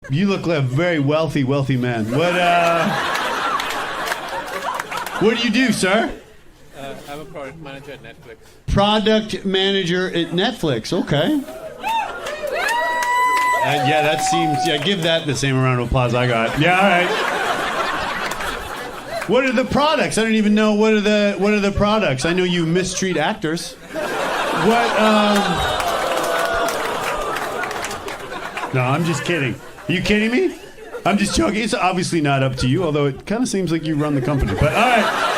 You look like a very wealthy man. What do you do, sir? I'm a product manager at Netflix. Product manager at Netflix. Okay. Yeah, that seems. Yeah, give that the same amount of applause I got. Yeah, all right. What are the products? I don't even know what are the products. I know you mistreat actors. What? No, I'm just kidding. Are you kidding me? I'm just joking. It's obviously not up to you, although it kind of seems like you run the company. But all right.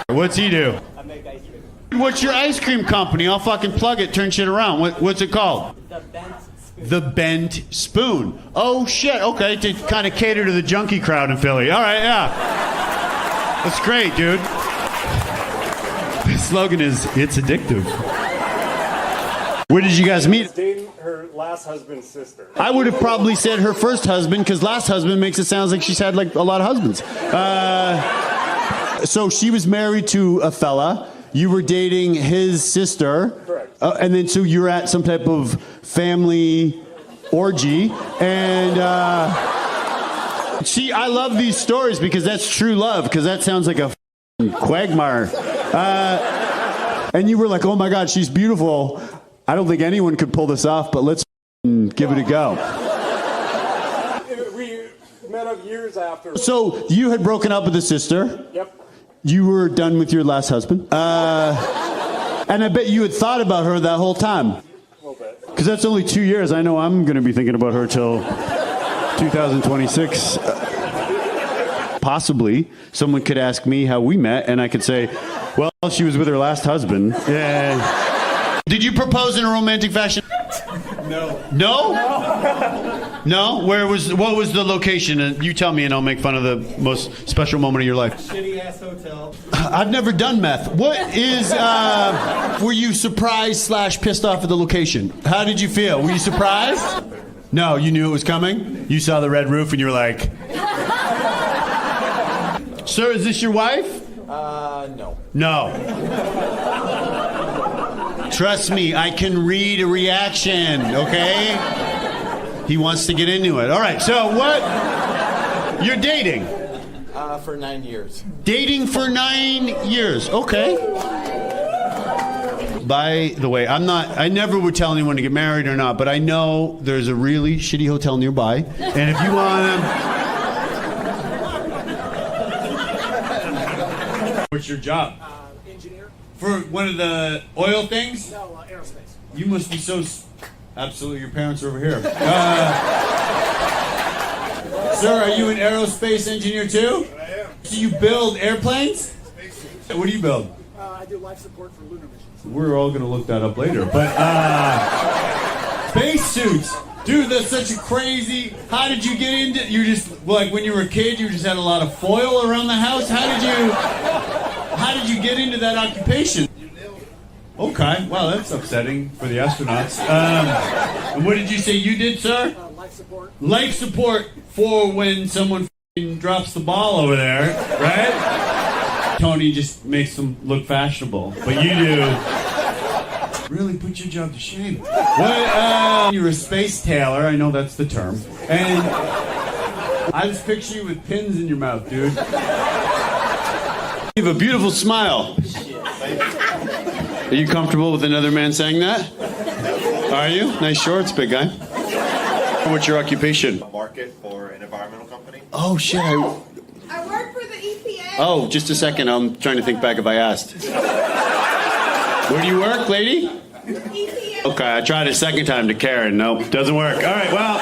What's he do? I make ice cream. What's your ice cream company? I'll fucking plug it, turn shit around. What's it called? The bent spoon. The Bent Spoon. Oh, shit. Okay, to kind of cater to the junkie crowd in Philly. All right, yeah. That's great, dude. The slogan is, it's addictive. Where did you guys meet? Dating her last husband's sister. I would have probably said her first husband, because last husband makes it sound like she's had like a lot of husbands. So she was married to a fella. You were dating his sister. Correct. And then so you're at some type of family orgy. And I love these stories because that's true love, because that sounds like a quagmire. And you were like, oh my God, she's beautiful. I don't think anyone could pull this off, but let's give it a go. We met up years after. So you had broken up with the sister. Yep. You were done with your last husband. And I bet you had thought about her that whole time. A little bit. Because that's only 2 years. I know I'm going to be thinking about her till 2026. Possibly someone could ask me how we met, and I could say, well, she was with her last husband. Yeah. Did you propose in a romantic fashion? No. No? No? What was the location? And you tell me and I'll make fun of the most special moment of your life. Shitty ass hotel. I've never done meth. What is, were you surprised / pissed off at the location? How did you feel? Were you surprised? No, you knew it was coming? You saw the red roof and you were like... Sir, is this your wife? No. No. Trust me, I can read a reaction, okay? He wants to get into it. All right, so what? You're dating? For 9 years. Dating for 9 years. Okay. By the way, I never would tell anyone to get married or not, but I know there's a really shitty hotel nearby. And if you want to... What's your job? Engineer? For one of the oil things? No, aerospace. You must be so... Absolutely, your parents are over here. Sir, are you an aerospace engineer too? I am. Do you build airplanes? What do you build? I do life support for lunar missions. We're all going to look that up later. But, space suits. Dude, that's such a crazy... How did you get into... You just... Like, when you were a kid, you just had a lot of foil around the house? How did you get into that occupation? Okay, well, that's upsetting for the astronauts. And what did you say you did, sir? Life support. Life support for when someone f***ing drops the ball over there, right? Tony just makes them look fashionable, but you do. Really put your job to shame. What? You're a space tailor, I know that's the term. And I just picture you with pins in your mouth, dude. You have a beautiful smile. Are you comfortable with another man saying that? Are you? Nice shorts, big guy. What's your occupation? A market for an environmental company. Oh, shit. I work for the EPA. Oh, just a second. I'm trying to think back if I asked. Where do you work, lady? EPA. Okay, I tried a second time to Karen. Nope, doesn't work. All right, well,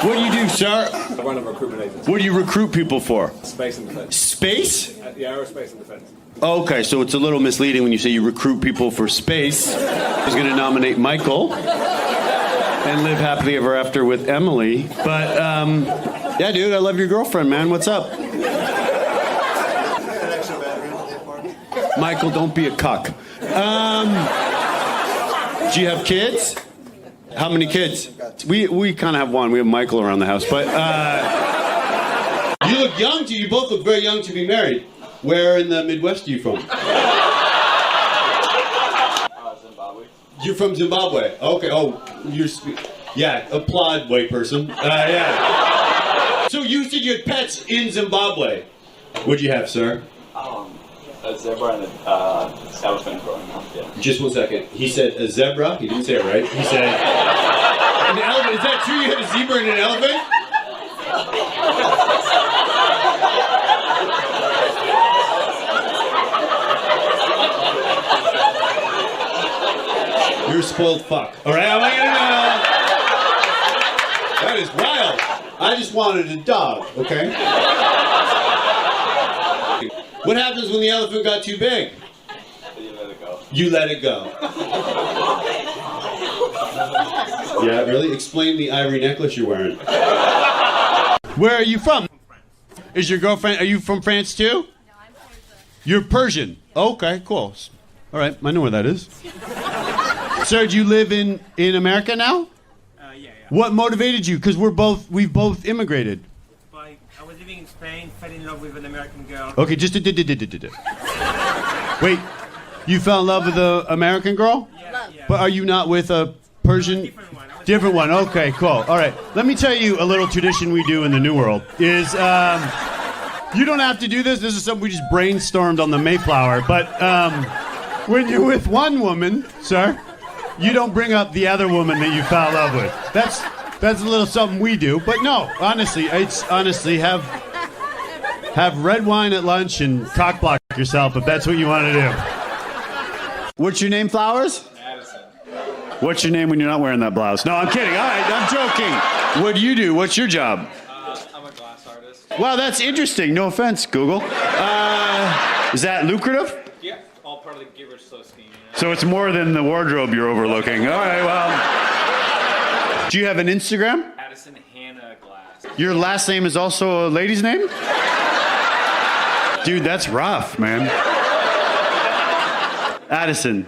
what do you do, sir? I run a recruitment agency. What do you recruit people for? Space and defense. Space? Yeah, aerospace and defense. Okay, so it's a little misleading when you say you recruit people for space. I was going to nominate Michael and live happily ever after with Emily. But, yeah, dude, I love your girlfriend, man. What's up? Michael, don't be a cuck. Do you have kids? How many kids? We kind of have one. We have Michael around the house. But you look young. You both look very young to be married. Where in the Midwest are you from? Zimbabwe. You're from Zimbabwe. Okay. Oh, Yeah, applaud, white person. Yeah. So you said you had pets in Zimbabwe. What'd you have, sir? A zebra and elephant growing up, yeah. Just 1 second. He said a zebra. He didn't say it right. He said an elephant. Is that true? You had a zebra and an elephant? You're a spoiled fuck. All right, I want you to know. That is wild. I just wanted a dog. Okay. What happens when the elephant got too big? You let it go. You let it go. Yeah, really? Explain the ivory necklace you're wearing. Where are you from? Is your girlfriend, are you from France too? No, I'm Persian. You're Persian. Okay, cool. All right, I know where that is. Sir, do you live in America now? Yeah. What motivated you? Because we've both immigrated. I was living in Spain, fell in love with an American girl. Okay, just wait. You fell in love with an American girl? Yeah. But are you not with a Persian? Different one. Okay, cool. All right. Let me tell you a little tradition we do in the New World is you don't have to do this. This is something we just brainstormed on the Mayflower. But when you're with one woman, sir, you don't bring up the other woman that you fell in love with. That's a little something we do. But no, honestly, have red wine at lunch and cock block yourself if that's what you want to do. What's your name, Flowers? Addison. What's your name when you're not wearing that blouse? No, I'm kidding. All right, I'm joking. What do you do? What's your job? I'm a glass artist. Wow, that's interesting. No offense, Google. Is that lucrative? Yeah, all part of the Giver Slow scheme. So it's more than the wardrobe you're overlooking. All right, well. Do you have an Instagram? Addison Hannah Glass. Your last name is also a lady's name? Dude, that's rough, man. Addison,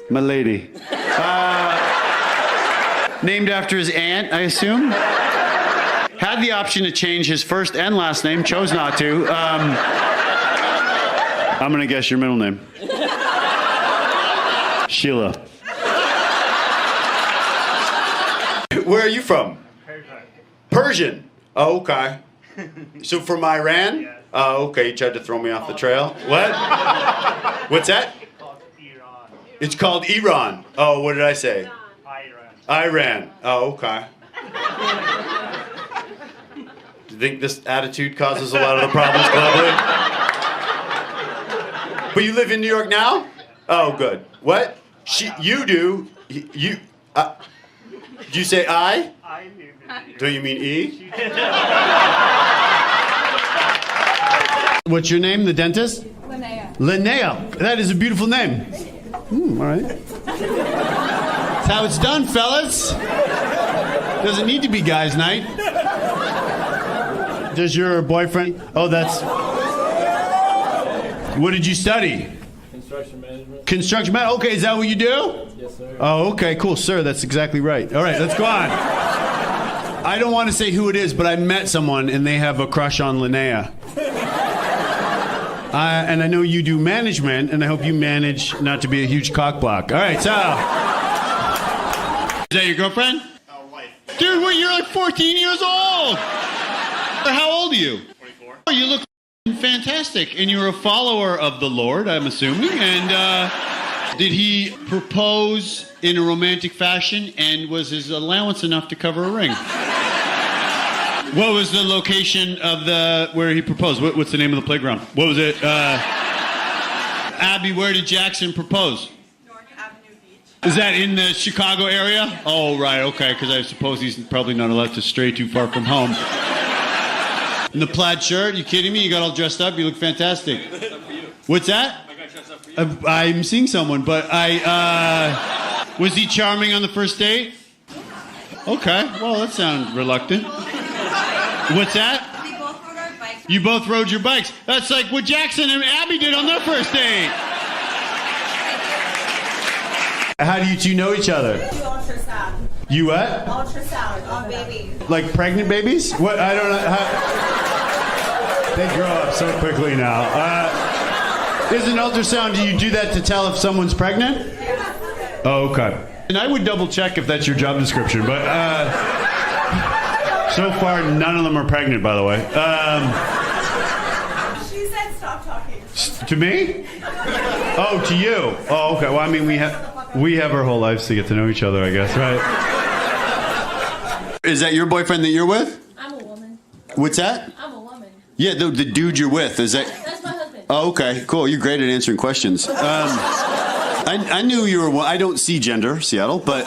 my lady. Named after his aunt, I assume? Had the option to change his first and last name, chose not to. I'm gonna guess your middle name. Sheila. Where are you from? Persian. Oh, okay. So from Iran? Yeah. Oh, okay. You tried to throw me off the trail. What? What's that? Iran. It's called Iran. Oh, what did I say? Iran. Oh, okay. Do you think this attitude causes a lot of the problems globally? But you live in New York now? Oh, good. What? You do. You. Do you say I? I live in New York. Do you mean E? What's your name, the dentist? Linnea. Linnea. That is a beautiful name. All right. That's how it's done, fellas. Doesn't need to be guys' night. Does your boyfriend... Oh, that's... What did you study? Construction management. Construction management. Okay, is that what you do? Yes, sir. Oh, okay, cool. Sir, that's exactly right. All right, let's go on. I don't want to say who it is, but I met someone and they have a crush on Linnea. And I know you do management, and I hope you manage not to be a huge cockblock. All right, so... Is that your girlfriend? Wife. Dude, what, you're like 14 years old! How old are you? 24. Oh, you look fantastic, and you're a follower of the Lord, I'm assuming. And did he propose in a romantic fashion, and was his allowance enough to cover a ring? What was the location of where he proposed? What's the name of the playground? What was it? Abby, where did Jackson propose? North Avenue Beach. Is that in the Chicago area? Oh, right, okay, because I suppose he's probably not allowed to stray too far from home. In the plaid shirt? You kidding me? You got all dressed up? You look fantastic. What's that? I got dressed up for you. I'm seeing someone, but was he charming on the first date? Okay, well, that sounds reluctant. What's that? We both rode our bikes. You both rode your bikes. That's like what Jackson and Abby did on their first date. How do you two know each other? We ultrasound. You what? Ultrasound on babies. Like pregnant babies? What? I don't know. They grow up so quickly now. Is an ultrasound, do you do that to tell if someone's pregnant? Oh, okay. And I would double check if that's your job description, but so far none of them are pregnant, by the way. She said stop talking. To me? Oh, to you. Oh, okay. Well, I mean, we have our whole lives to get to know each other, I guess, right? Is that your boyfriend that you're with? I'm a woman. What's that? I'm a woman. Yeah, the dude you're with. Is that? That's my husband. Oh, okay. Cool. You're great at answering questions. I knew you were. I don't see gender, Seattle, but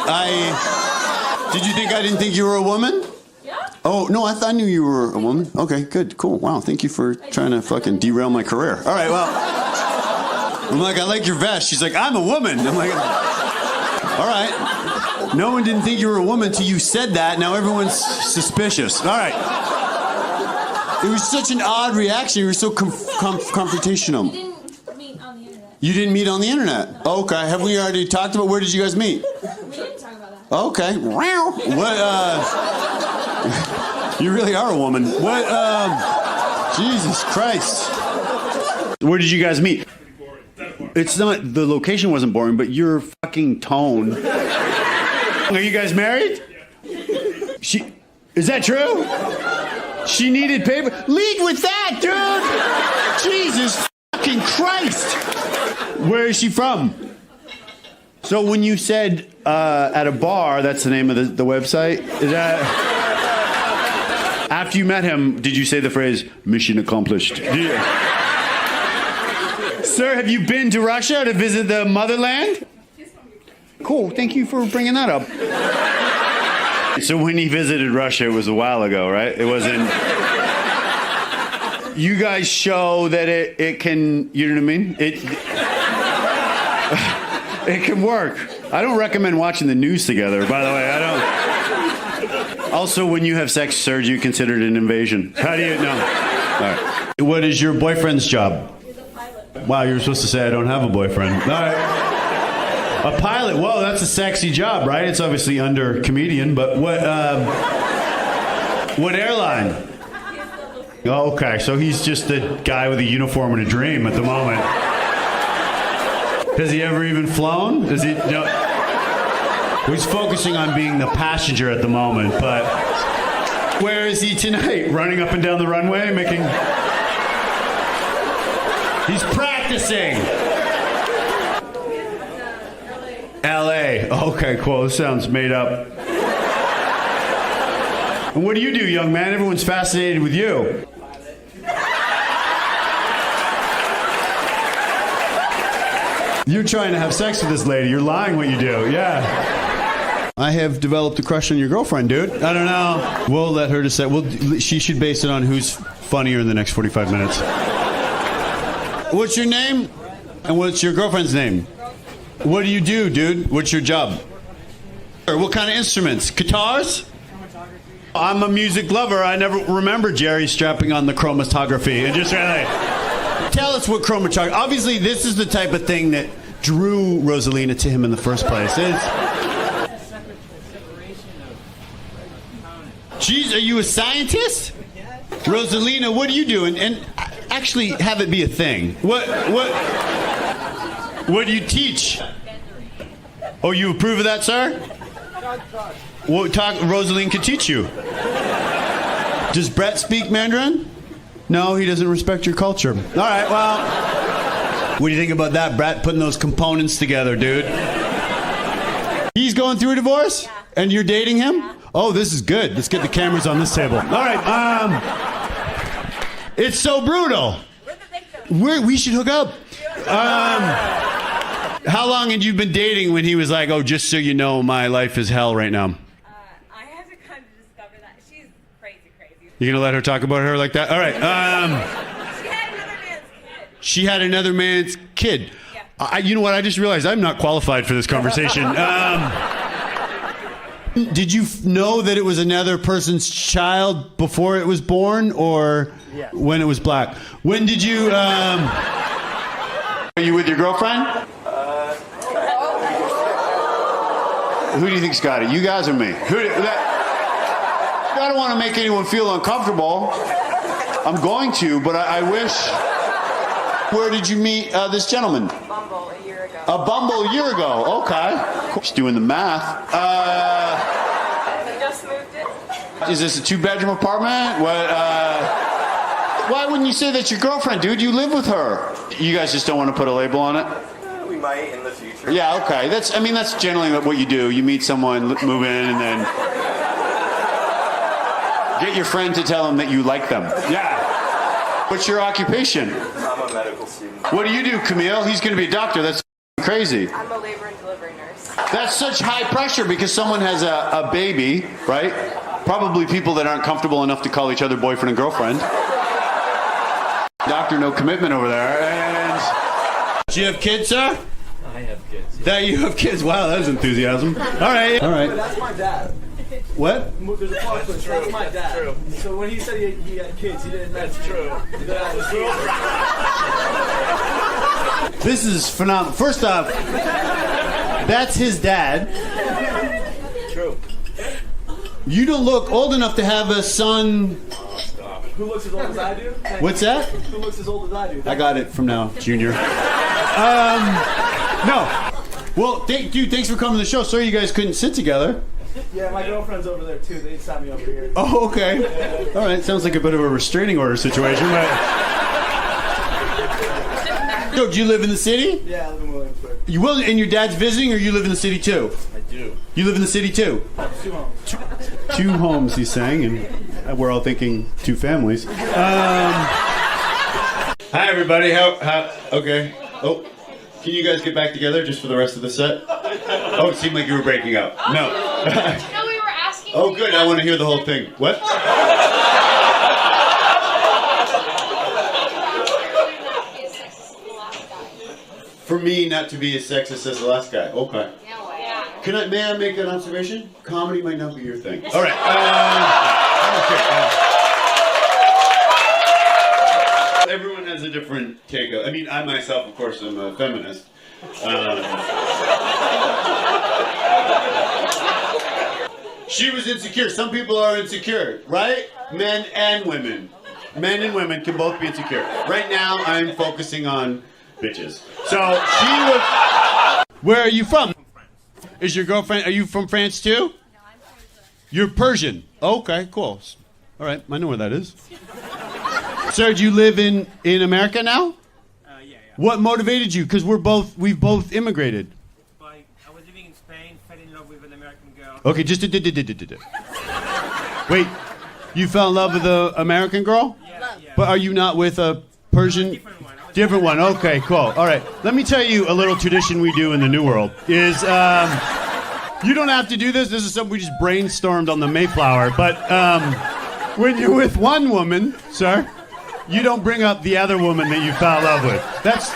did you think I didn't think you were a woman? Yeah. Oh, no, I knew you were a woman. Okay, good, cool. Wow, thank you for trying to fucking derail my career. All right, well, I'm like, I like your vest. She's like, I'm a woman. I'm like, all right. No one didn't think you were a woman till you said that. Now everyone's suspicious. All right. It was such an odd reaction. You were so confrontational. We didn't meet on the internet. You didn't meet on the internet? Okay. Have we already talked about where did you guys meet? We didn't talk about that. Okay. Wow. What, you really are a woman. What, Jesus Christ. Where did you guys meet? It's not, the location wasn't boring, but your fucking tone. Are you guys married? Is that true? She needed paper. Lead with that, dude! Jesus fucking Christ! Where is she from? So when you said at a bar, that's the name of the website, is that... After you met him, did you say the phrase, mission accomplished? Sir, have you been to Russia to visit the motherland? Cool, thank you for bringing that up. So when he visited Russia, it was a while ago, right? It wasn't... You guys show that it can, you know what I mean? It can work. I don't recommend watching the news together, by the way. I don't... Also, when you have sex, sir, do you consider it an invasion? How do you know? All right. What is your boyfriend's job? He's a pilot. Wow, you were supposed to say I don't have a boyfriend. All right. A pilot. Whoa, that's a sexy job, right? It's obviously under comedian, but what airline? Oh, okay, so he's just a guy with a uniform and a dream at the moment. Has he ever even flown? Is he? No. He's focusing on being the passenger at the moment, but where is he tonight? Running up and down the runway, making... He's practicing. LA. Okay, cool. This sounds made up. And what do you do, young man? Everyone's fascinated with you. You're trying to have sex with this lady. You're lying what you do. Yeah. I have developed a crush on your girlfriend, dude. I don't know. We'll let her decide. She should base it on who's funnier in the next 45 minutes. What's your name? And what's your girlfriend's name? What do you do, dude? What's your job? What kind of instruments? Guitars? I'm a music lover. I never remember Jerry strapping on the chromatography. And just really, tell us what chromatography... Obviously, this is the type of thing that drew Rosalina to him in the first place. Jeez, are you a scientist? Rosalina, what are you doing? And actually have it be a thing. What do you teach? Oh, you approve of that, sir? Rosaline can teach you. Does Brett speak Mandarin? No, he doesn't respect your culture. All right, well, what do you think about that, Brett? Putting those components together, dude. He's going through a divorce? Yeah. And you're dating him? Yeah. Oh, this is good. Let's get the cameras on this table. All right, it's so brutal. We should hook up. How long had you been dating when he was like, oh, just so you know, my life is hell right now? I have to kind of discover that. She's crazy. You gonna let her talk about her like that? All right. She had another man's kid. Yeah. You know what? I just realized I'm not qualified for this conversation. Did you know that it was another person's child before it was born, or when it was black? When did you... Are you with your girlfriend? Who do you think's got it? You guys or me? I don't want to make anyone feel uncomfortable. I'm going to, but I wish... Where did you meet this gentleman? Bumble a year ago. A Bumble a year ago, okay. Just doing the math. I just moved in. Is this a 2-bedroom apartment? What? Why wouldn't you say that's your girlfriend, dude? You live with her. You guys just don't want to put a label on it? We might in the future. Yeah, okay. That's generally what you do. You meet someone, move in, and then get your friend to tell them that you like them. Yeah. What's your occupation? I'm a medical student. What do you do, Camille? He's going to be a doctor. That's crazy. I'm a labor and delivery nurse. That's such high pressure because someone has a baby, right? Probably people that aren't comfortable enough to call each other boyfriend and girlfriend. Doctor, no commitment over there. And do you have kids, sir? I have kids. That you have kids? Wow, that is enthusiasm. All right. That's my dad. What? There's a plot twist. That's my dad. True. So when he said he had kids, he didn't mention True. that. This is phenomenal. First off, that's his dad. True. You don't look old enough to have a son. Who looks as old as I do? What's that? Who looks as old as I do? I got it from now, Junior. No. Well, dude, thanks for coming to the show. Sorry you guys couldn't sit together. Yeah, my girlfriend's over there too. They sat me over here. Oh, okay. All right, sounds like a bit of a restraining order situation, but... So, do you live in the city? Yeah, I live in Williamsburg. You will, and your dad's visiting, or you live in the city too? I do. You live in the city too? 2 homes. 2 homes, he's saying, and we're all thinking 2 families. Hi, everybody. How? Okay. Oh, can you guys get back together just for the rest of the set? Oh, it seemed like you were breaking up. No. No, we were asking. Oh, good. I want to hear the whole thing. What? For me not to be as sexist as the last guy. Okay. Yeah. May I make an observation? Comedy might not be your thing. All right. Okay. Everyone has a different take. I mean, I myself, of course, am a feminist. She was insecure. Some people are insecure, right? Men and women. Men and women can both be insecure. Right now, I'm focusing on bitches. So she was. Where are you from? Is your girlfriend? Are you from France too? No, I'm Persian. You're Persian. Okay, cool. All right, I know where that is. Sir, do you live in America now? Yeah. What motivated you? Because we've both immigrated. I was living in Spain, fell in love with an American girl. Okay, just wait. You fell in love with an American girl? Yeah. But are you not with a Persian? Different one. Different one. Okay, cool. All right. Let me tell you a little tradition we do in the New World is you don't have to do this. This is something we just brainstormed on the Mayflower. But when you're with one woman, sir, you don't bring up the other woman that you fell in love with. That's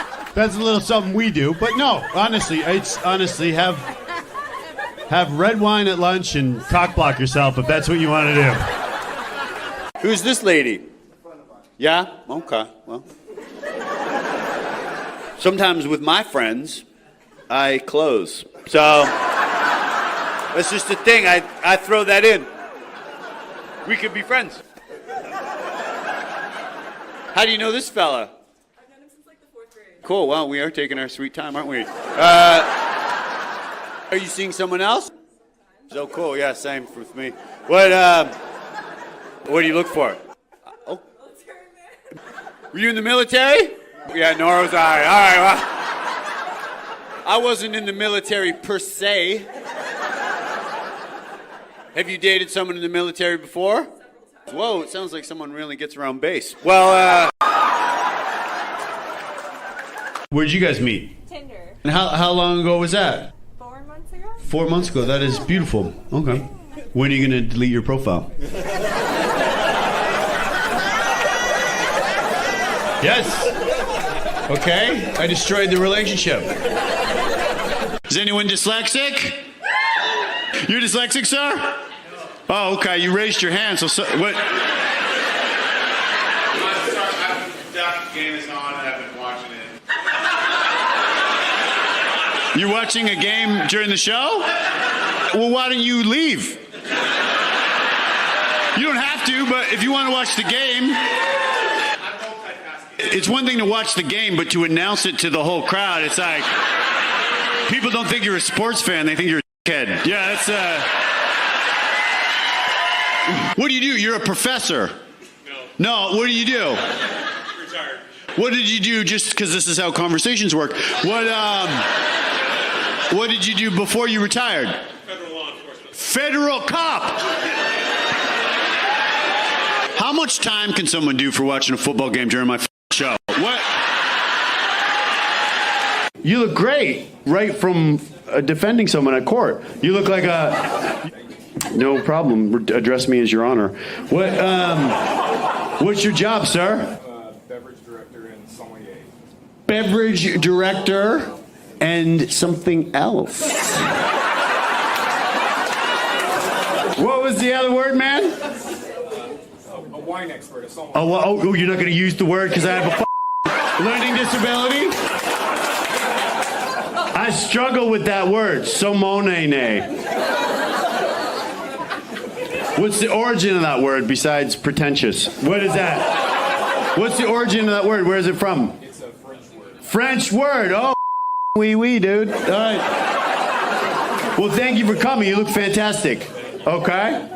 a little something we do. But no, honestly, have red wine at lunch and cock block yourself if that's what you want to do. Who's this lady? Yeah? Okay. Well. Sometimes with my friends, I close. So, that's just a thing. I throw that in. We could be friends. How do you know this fella? I've known him since like the 4th grade. Cool. Well, we are taking our sweet time, aren't we? Are you seeing someone else? So cool. Yeah, same with me. What do you look for? Oh. Were you in the military? Yeah, nor was I. All right, well, I wasn't in the military per se. Have you dated someone in the military before? Whoa, it sounds like someone really gets around base. Well, where'd you guys meet? Tinder. And how long ago was that? 4 months ago? 4 months ago. That is beautiful. Okay. When are you going to delete your profile? Yes. Okay. I destroyed the relationship. Is anyone dyslexic? You're dyslexic, sir? Oh, okay. You raised your hand. So what? That game is on and I've been watching it. You're watching a game during the show? Well, why don't you leave? You don't have to, but if you want to watch the game... It's one thing to watch the game, but to announce it to the whole crowd, it's like... People don't think you're a sports fan. They think you're a kid. Yeah, that's What do you do? You're a professor. No. No, what do you do? Retired. What did you do, just because this is how conversations work? What did you do before you retired? Federal law enforcement. Federal cop! How much time can someone do for watching a football game during my show? What? You look great right from defending someone at court. You look like a... No problem. Address me as your honor. What's your job, sir? Beverage director and sommelier. Beverage director and something else. What was the other word, man? A wine expert, a sommelier. Oh, you're not going to use the word because I have a learning disability? I struggle with that word, somonene. What's the origin of that word besides pretentious? What is that? What's the origin of that word? Where is it from? It's a French word. French word. Oh, oui, dude. All right. Well, thank you for coming. You look fantastic. Okay?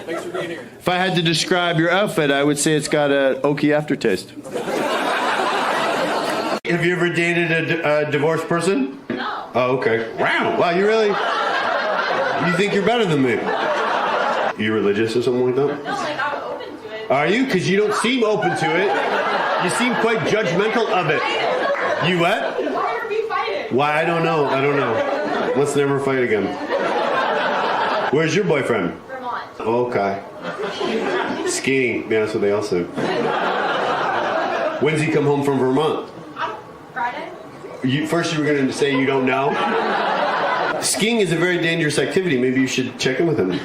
Thanks for being here. If I had to describe your outfit, I would say it's got an oaky aftertaste. Have you ever dated a divorced person? No. Oh, okay. Wow, you really... You think you're better than me? You religious or something like that? No, like I'm open to it. Are you? Because you don't seem open to it. You seem quite judgmental of it. You what? Why are we fighting? Why? I don't know. Let's never fight again. Where's your boyfriend? Vermont. Okay. Skiing. Yeah, that's what they all say. When's he come home from Vermont? Friday. First you were going to say you don't know? Skiing is a very dangerous activity. Maybe you should check in with him.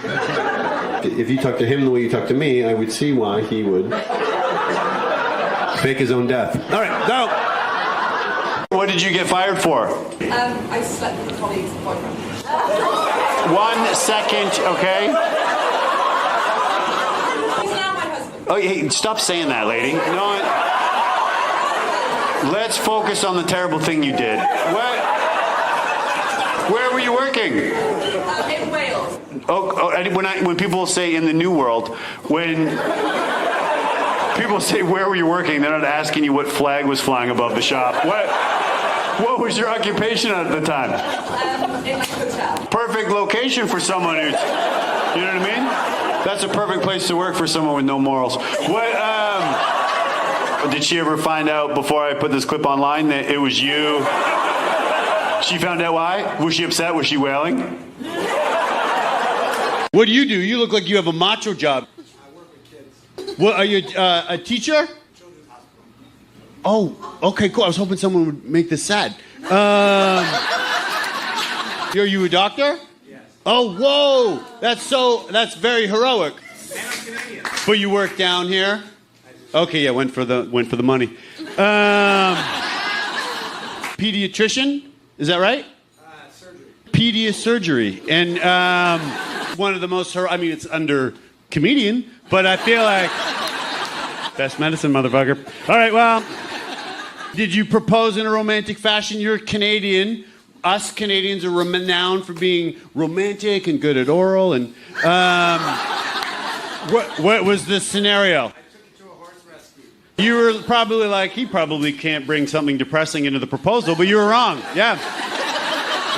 If you talk to him the way you talk to me, I would see why he would fake his own death. All right, go. What did you get fired for? I slept with a colleague's boyfriend. 1 second, okay? He's now my husband. Oh, hey, stop saying that, lady. You know what? Let's focus on the terrible thing you did. What? Where were you working? In Wales. When people say in the new world, when people say where were you working, they're not asking you what flag was flying above the shop. What was your occupation at the time? In my hotel. Perfect location for someone who's, you know what I mean? That's a perfect place to work for someone with no morals. Did she ever find out before I put this clip online that it was you? She found out why? Was she upset? Was she wailing? What do? You look like you have a macho job. I work with kids. What, are you a teacher? Children's hospital. Oh, okay, cool. I was hoping someone would make this sad. Are you a doctor? Yes. Oh, whoa! That's very heroic. And I'm Canadian. But you work down here? Okay, yeah, went for the money. Pediatrician? Is that right? Surgery. Surgery. And one of the most, it's under comedian, but I feel like best medicine, motherfucker. All right, well, did you propose in a romantic fashion? You're Canadian. Us Canadians are renowned for being romantic and good at oral. And what was the scenario? I took you to a horse rescue. You were probably like, he probably can't bring something depressing into the proposal, but you were wrong. Yeah.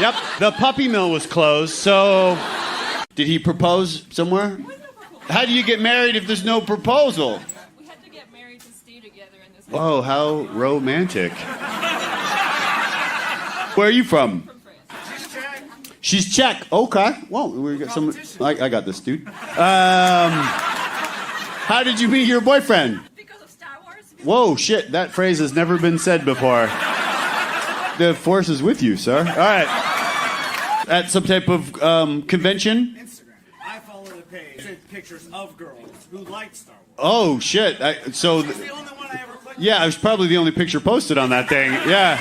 Yep. The puppy mill was closed, so did he propose somewhere? How do you get married if there's no proposal? We had to get married to stay together in this. Oh, how romantic. Where are you from? From France. She's Czech. Okay. Well, we got some. I got this, dude. How did you meet your boyfriend? Because of Star Wars. Whoa, shit! That phrase has never been said before. The force is with you, sir. All right. At some type of convention. Instagram. I follow the page. It's pictures of girls who like Star Wars. Oh shit! It's the only one I ever clicked. Yeah, it was probably the only picture posted on that thing. Yeah.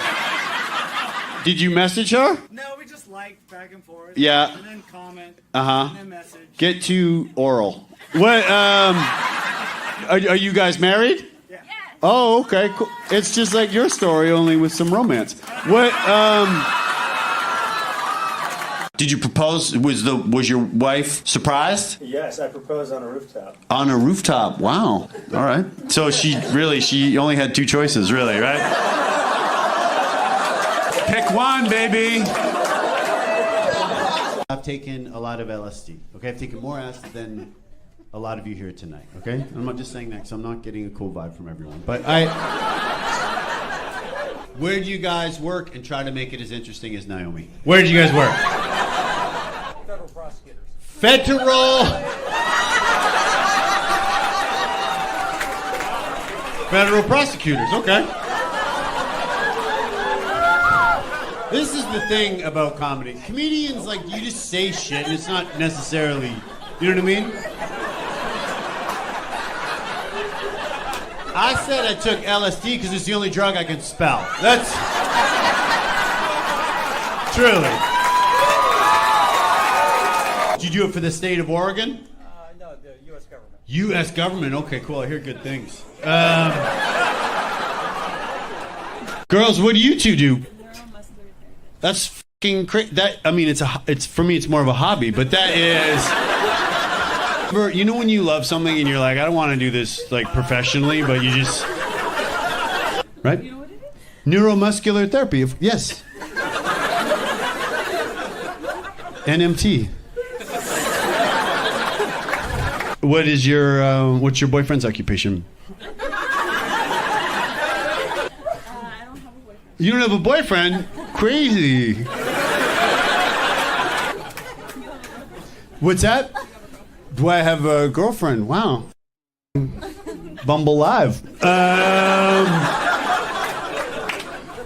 Did you message her? No, we just liked back and forth. Yeah. And then comment. Uh-huh. And then message. Get to oral. What? Are you guys married? Yeah. Oh, okay, cool. It's just like your story, only with some romance. What? Did you propose? Was your wife surprised? Yes, I proposed on a rooftop. On a rooftop. Wow. All right. So she only had two choices, really, right? Pick one, baby. I've taken a lot of LSD. Okay, I've taken more acid than a lot of you here tonight. Okay, I'm not just saying that because I'm not getting a cool vibe from everyone. But where do you guys work and try to make it as interesting as Naomi? Where do you guys work? Federal prosecutors. Federal prosecutors. Okay. This is the thing about comedy. Comedians, like, you just say shit and it's not necessarily, you know what I mean? I said I took LSD because it's the only drug I can spell. That's truly. Did you do it for the state of Oregon? No, the U.S. government. U.S. government. Okay, cool. I hear good things. Girls, what do you two do? That's fucking crazy. It's for me. It's more of a hobby, but that is. You know when you love something and you're like, I don't want to do this like professionally, but you just, right? You know what it is? Neuromuscular therapy. Yes. NMT. What's your boyfriend's occupation? I don't have a boyfriend. You don't have a boyfriend? Crazy. What's that? Do I have a girlfriend? Wow. Bumble Live.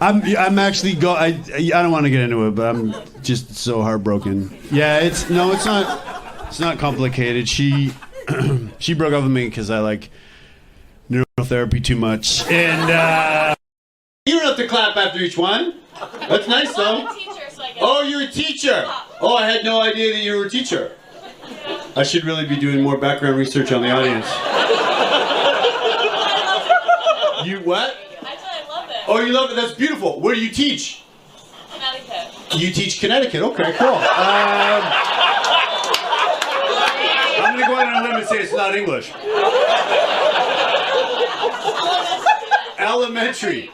I'm actually I don't want to get into it, but I'm just so heartbroken. Yeah, it's not complicated. She broke up with me because I like neurotherapy too much. And you don't have to clap after each one. That's nice though. Oh, you're a teacher. Oh, I had no idea that you were a teacher. I should really be doing more background research on the audience. You what? I said I love it. Oh, you love it? That's beautiful. Where do you teach? Connecticut. You teach Connecticut. Okay, cool. I'm going to go out on a limb and say it's not English. Elementary.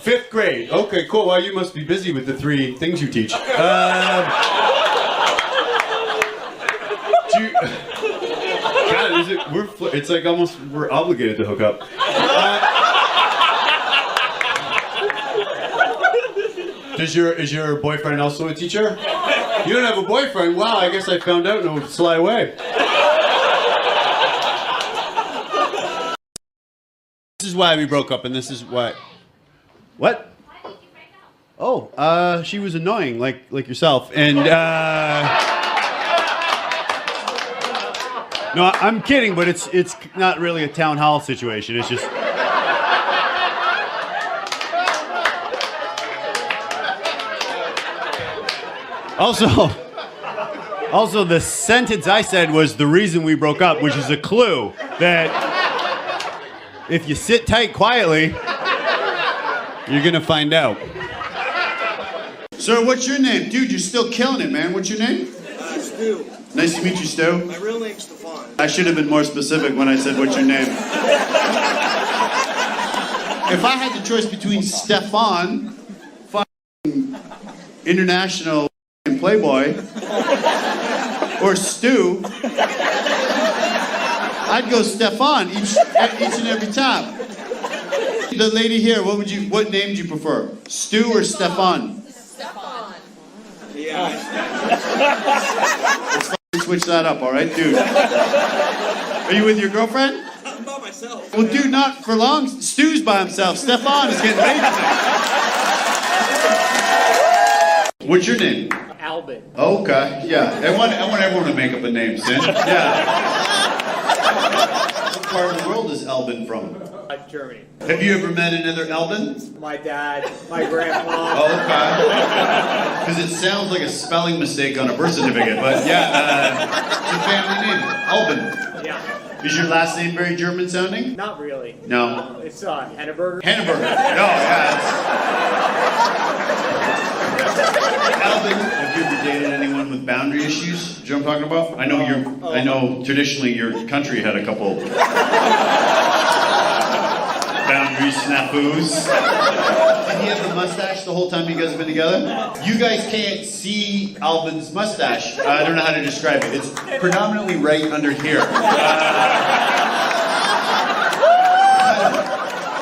5th grade. Okay, cool. Well, you must be busy with the 3 things you teach. God, it's like almost we're obligated to hook up. Is your boyfriend also a teacher? You don't have a boyfriend? Wow, I guess I found out in a sly way. This is why we broke up, and this is why. What? Why did you break up? Oh, she was annoying, like yourself, and. No, I'm kidding, but it's not really a town hall situation. It's just. Also, the sentence I said was the reason we broke up, which is a clue that if you sit tight quietly, you're gonna find out. Sir, what's your name? Dude, you're still killing it, man. What's your name? Stu. Nice to meet you, Stu. My real name's Stefan. I should have been more specific when I said what's your name. If I had the choice between Stefan, international playboy, or Stu, I'd go Stefan each and every time. The lady here, what name do you prefer? Stu or Stefan? Stefan. Yeah. Let's switch that up, all right, dude? Are you with your girlfriend? I'm by myself. Well, dude, not for long. Stu's by himself. Stefan is getting laid tonight. What's your name? Albin. Okay, yeah. I want everyone to make up a name, Sin. Yeah. What part of the world is Albin from? Germany. Have you ever met another Albin? My dad, my grandpa. Oh, okay. Because it sounds like a spelling mistake on a birth certificate, but yeah, it's a family name, Albin. Yeah. Is your last name very German sounding? Not really. No. It's Henneberger. Hanniburger. No, yeah. Albin, have you ever dated anyone dealing with boundary issues. Do you know what I'm talking about? I know traditionally your country had a couple boundary snafus. Did he have the mustache the whole time you guys have been together? You guys can't see Alvin's mustache. I don't know how to describe it. It's predominantly right under here.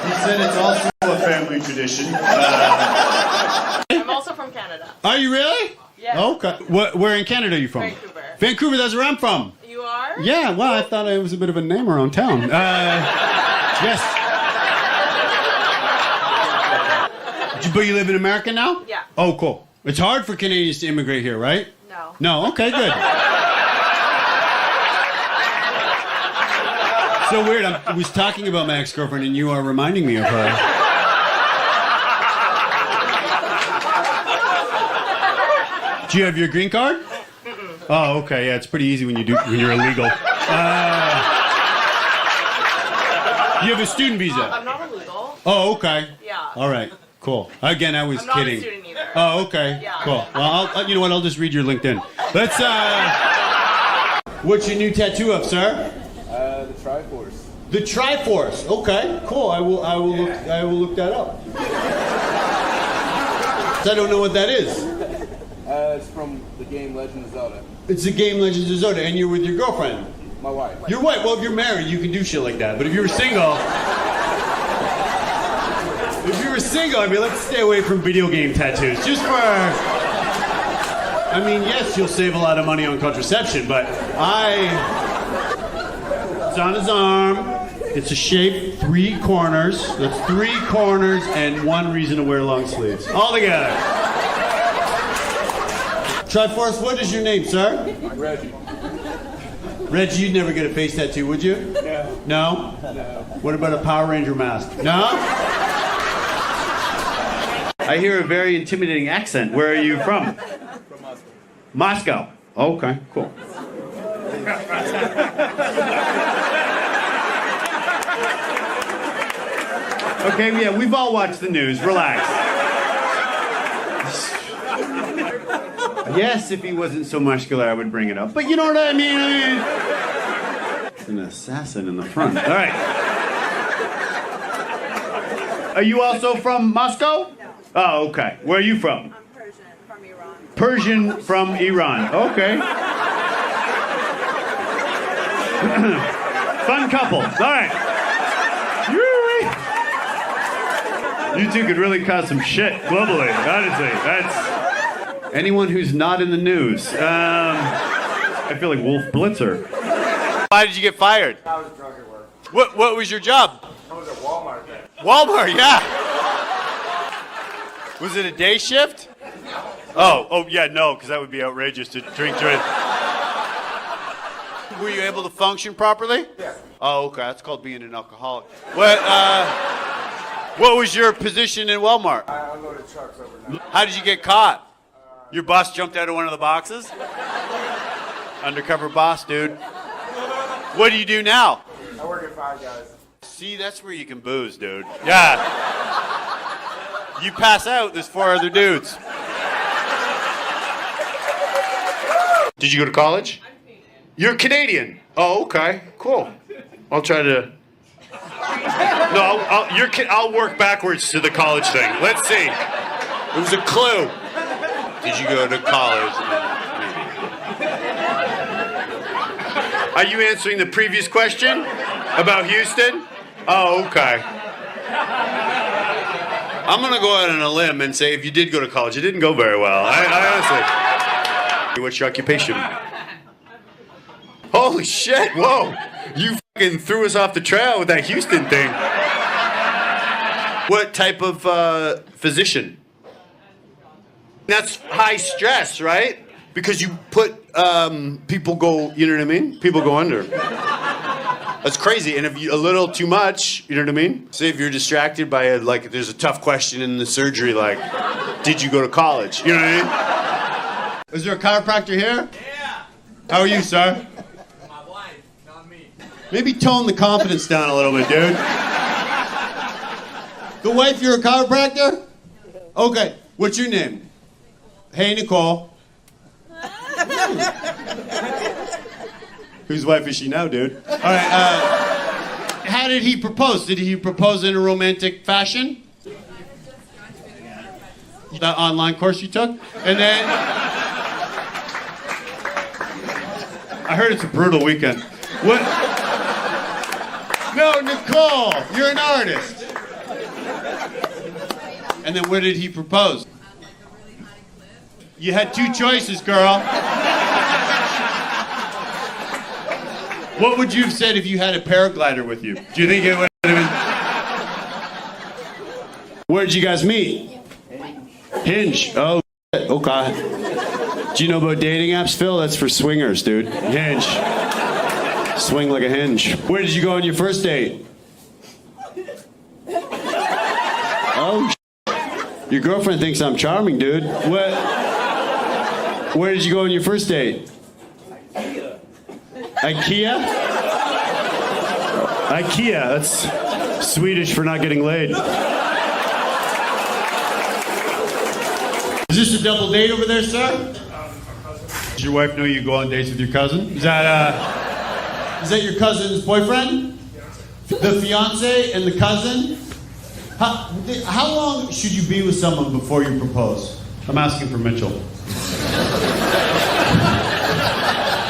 He said it's also a family tradition. I'm also from Canada. Are you really? Yeah. Okay. Where in Canada are you from? Vancouver. Vancouver, that's where I'm from. You are? Yeah, well, I thought I was a bit of a name around town. Yes. But you live in America now? Yeah. Oh, cool. It's hard for Canadians to immigrate here, right? No. No? Okay, good. So weird. I was talking about my ex-girlfriend, and you are reminding me of her. Do you have your green card? Mm-mm. Oh, okay. Yeah, it's pretty easy when you're illegal. You have a student visa. I'm not illegal. Oh, okay. Yeah. All right. Cool. Again, I was I'm not kidding. a student either. Oh, okay. Yeah. Cool. Well, you know what? I'll just read your LinkedIn. Let's. What's your new tattoo of, sir? The Triforce. The Triforce. Okay. Cool. I will look that up. I don't know what that is. It's from the game Legend of Zelda. It's the game Legends of Zelda, and you're with your girlfriend. My wife. Your wife. Well, if you're married, you can do shit like that. But if you were single, I'd be let's stay away from video game tattoos. Just for, I mean, yes, you'll save a lot of money on contraception, but it's on his arm. It's a shape, 3 corners. That's 3 corners and 1 reason to wear long sleeves. All together. Triforce, what is your name, sir? Reggie. Reggie, you'd never get a face tattoo, would you? No. No? No. What about a Power Ranger mask? No? I hear a very intimidating accent. Where are you from? From Moscow. Moscow. Okay, cool. Okay, yeah, we've all watched the news. Relax. Yes, if he wasn't so muscular, I would bring it up. But you know what I mean? It's an assassin in the front. All right. Are you also from Moscow? No. Oh, okay. Where are you from? I'm Persian from Iran. Persian from Iran. Okay. Fun couple. All right. You two could really cause some shit globally, honestly. That's anyone who's not in the news. I feel like Wolf Blitzer. Why did you get fired? I was drunk at work. What was your job? I was at Walmart then. Walmart, yeah. Was it a day shift? Oh yeah, no, because that would be outrageous to drink during. Were you able to function properly? Yeah. Oh, okay. That's called being an alcoholic. What was your position in Walmart? I unloaded trucks overnight. How did you get caught? Your boss jumped out of one of the boxes? Undercover boss, dude. What do you do now? I work at Five Guys. See, that's where you can booze, dude. Yeah. You pass out, there's 4 other dudes. Did you go to college? I'm Canadian. You're Canadian? Oh, okay. Cool. I'll try to... No, I'll work backwards to the college thing. Let's see. It was a clue. Did you go to college? Are you answering the previous question about Houston? Oh, okay. I'm going to go out on a limb and say if you did go to college, it didn't go very well. I honestly... What's your occupation? Holy shit, whoa. You fucking threw us off the trail with that Houston thing. What type of physician? That's high stress, right? Because you put people go, you know what I mean? People go under. That's crazy. And if you a little too much, you know what I mean? Say if you're distracted by there's a tough question in the surgery, like, did you go to college? You know what I mean? Is there a chiropractor here? Yeah. How are you, sir? My wife, not me. Maybe tone the confidence down a little bit, dude. The wife, you're a chiropractor? Okay. What's your name? Hey, Nicole. Whose wife is she now, dude? All right. How did he propose? Did he propose in a romantic fashion? That online course you took? And then... I heard it's a brutal weekend. What? No, Nicole, you're an artist. And then where did he propose? You had two choices, girl. What would you have said if you had a paraglider with you? Do you think it would have been... Where'd you guys meet? Hinge. Oh, okay. Do you know about dating apps, Phil? That's for swingers, dude. Hinge. Swing like a hinge. Where did you go on your first date? Oh, your girlfriend thinks I'm charming, dude. What? Where did you go on your first date? IKEA? IKEA, that's Swedish for not getting laid. Is this a double date over there, sir? Does your wife know you go on dates with your cousin? Is that your cousin's boyfriend? The fiance and the cousin? How long should you be with someone before you propose? I'm asking for Mitchell.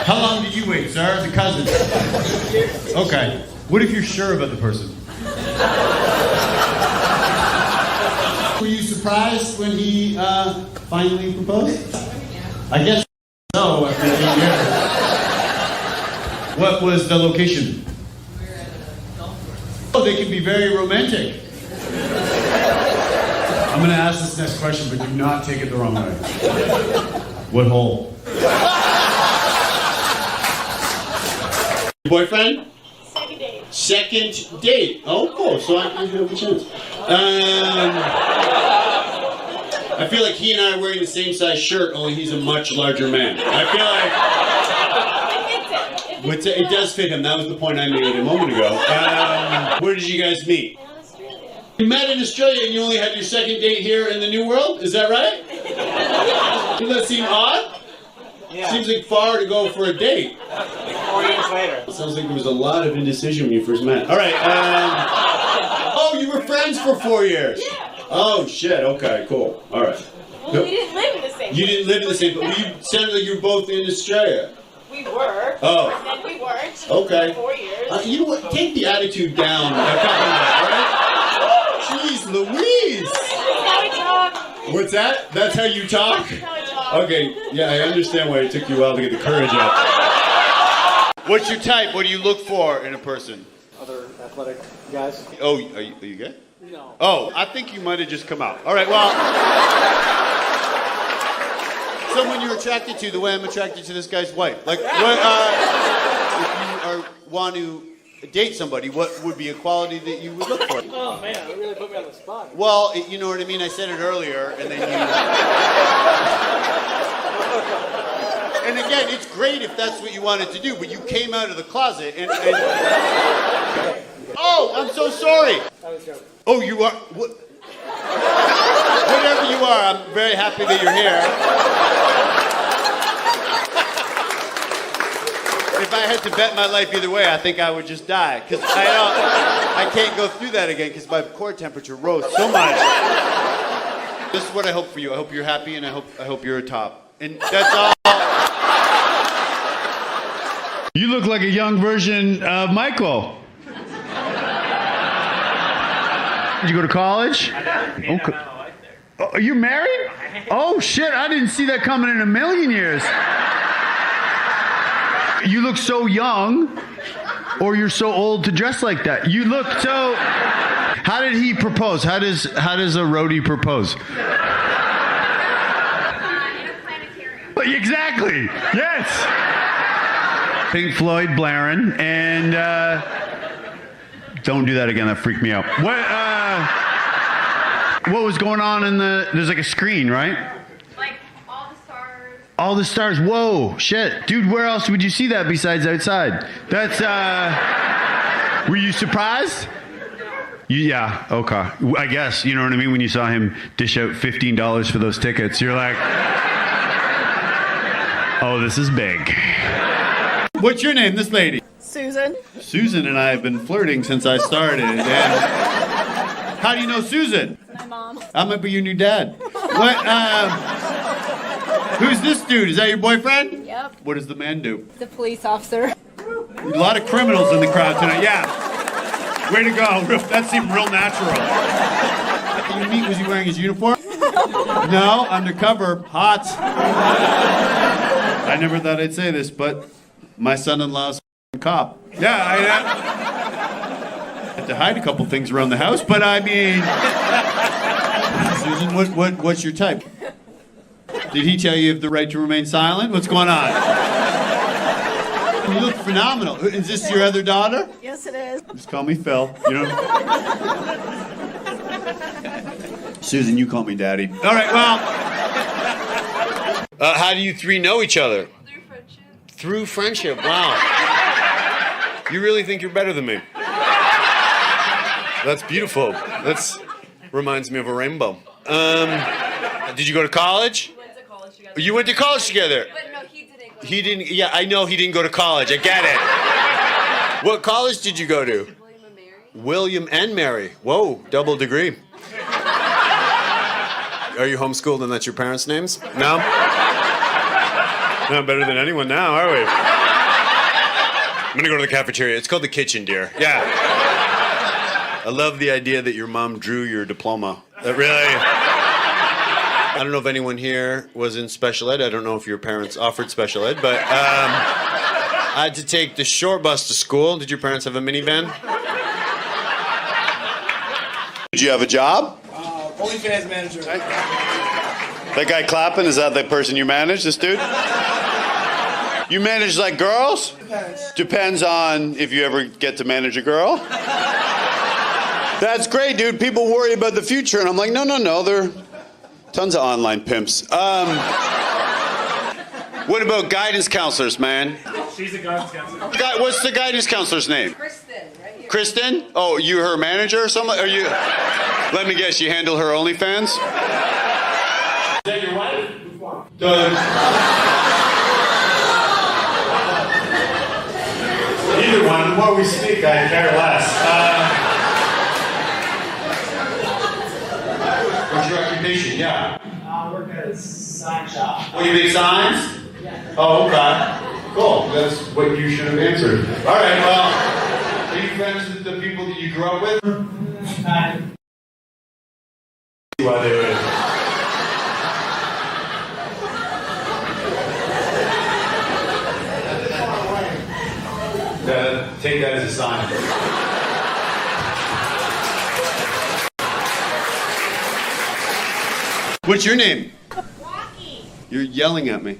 How long did you wait, sir? The cousin. Okay. What if you're sure about the person? Were you surprised when he finally proposed? I guess so. After 8 years. What was the location? Oh, they can be very romantic. I'm going to ask this next question, but do not take it the wrong way. What hole? Boyfriend? Second date. Second date. Oh, cool. So I have a chance. I feel like he and I are wearing the same size shirt, only he's a much larger man. I feel like... It does fit him. That was the point I made a moment ago. Where did you guys meet? In Australia. You met in Australia and you only had your second date here in the New World? Is that right? Does that seem odd? Yeah. Seems like far to go for a date. 4 years later. It sounds like there was a lot of indecision when you first met. All right. Oh, you were friends for 4 years. Yeah. Oh shit. Okay. Cool. All right. Well, we didn't live in the same You place. didn't live in the same, but you sounded like you were both in Australia. We were. Oh. And then we weren't. Okay. For 4 years. You know what? Take the attitude down a couple minutes, all right? Jeez Louise. That's how we talk. What's that? That's how you talk? That's how we talk. Okay, yeah, I understand why it took you a while to get the courage up. What's your type? What do you look for in a person? Other athletic guys? Oh, are you gay? No. Oh, I think you might have just come out. All right, well... Someone you're attracted to the way I'm attracted to this guy's wife. Like, what, if you want to date somebody, what would be a quality that you would look for? Oh man, you really put me on the spot. Well, you know what I mean? I said it earlier, and then you... And again, it's great if that's what you wanted to do, but you came out of the closet and... Oh, I'm so sorry. I was joking. Oh, you are... What? Whatever you are, I'm very happy that you're here. If I had to bet my life either way, I think I would just die. Because I can't go through that again because my core temperature rose so much. This is what I hope for you. I hope you're happy and I hope you're a top. And that's all. You look like a young version of Michael. Did you go to college? Okay. Oh, are you married? Oh shit, I didn't see that coming in a million years. You look so young, or you're so old to dress like that. You look so... How did he propose? How does a roadie propose? In a planetarium. Exactly, yes. Pink Floyd blaring, and don't do that again, that freaked me out. What was going on in there's like a screen, right? Like all the stars. All the stars. Whoa, shit. Dude, where else would you see that besides outside? That's, were you surprised? Yeah, okay. I guess, you know what I mean? When you saw him dish out $15 for those tickets, you're like... Oh, this is big. What's your name, this lady? Susan. Susan and I have been flirting since I started. And how do you know Susan? My mom. I might be your new dad. What? Who's this dude? Is that your boyfriend? Yep. What does the man do? The police officer. A lot of criminals in the crowd tonight. Yeah. Way to go. That seemed real natural. Was he wearing his uniform? No, undercover. Hot. I never thought I'd say this, but my son-in-law's a cop. Yeah, I had to hide a couple things around the house, but I mean... Susan, what's your type? Did he tell you you have the right to remain silent? What's going on? You look phenomenal. Is this your other daughter? Yes, it is. Just call me Phil. You know? Susan, you call me Daddy. All right, well... how do you three know each other? Through friendship. Through friendship, wow. You really think you're better than me? That's beautiful. That's reminds me of a rainbow. Did you go to college? We went to college together. You went to college together? But no, he didn't go. He didn't, yeah, I know he didn't go to college. I get it. What college did you go to? William and Mary. William and Mary. Whoa, double degree. Are you homeschooled and that's your parents' names? No? Not better than anyone now, are we? I'm gonna go to the cafeteria. It's called the kitchen, dear. Yeah. I love the idea that your mom drew your diploma. That really... I don't know if anyone here was in special ed. I don't know if your parents offered special ed, but I had to take the short bus to school. Did your parents have a minivan? Did you have a job? OnlyFans manager. That guy clapping, is that the person you manage, this dude? You manage like girls? Depends on if you ever get to manage a girl. That's great, dude. People worry about the future, and I'm like, no, there are tons of online pimps. What about guidance counselors, man? She's a guidance counselor. What's the guidance counselor's name? Kristen, right here. Kristen? Oh, you her manager or something? Are you? Let me guess, you handle her OnlyFans? Is that your wife? Either one. The more we speak, I care less. What's your occupation? Yeah. I work at a sign shop. Oh, you make signs? Yeah. Oh, okay. Cool. That's what you should have answered. All right, well, are you friends with the people that you grew up with? Why they would. Take that as a sign. What's your name? Walkie. You're yelling at me.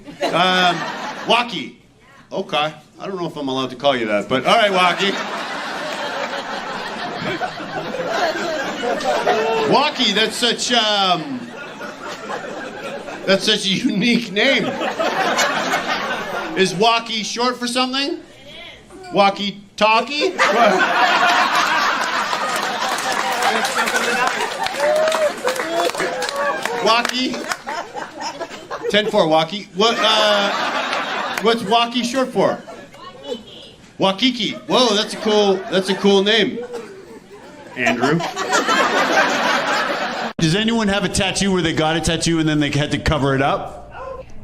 Walkie. Okay. I don't know if I'm allowed to call you that, but all right, Walkie. Walkie, that's such a unique name. Is Walkie short for something? It is. Walkie-talkie? Walkie? 10-4, Walkie. What's Walkie short for? Waikiki. Whoa, that's a cool name. Andrew. Does anyone have a tattoo where they got a tattoo and then they had to cover it up?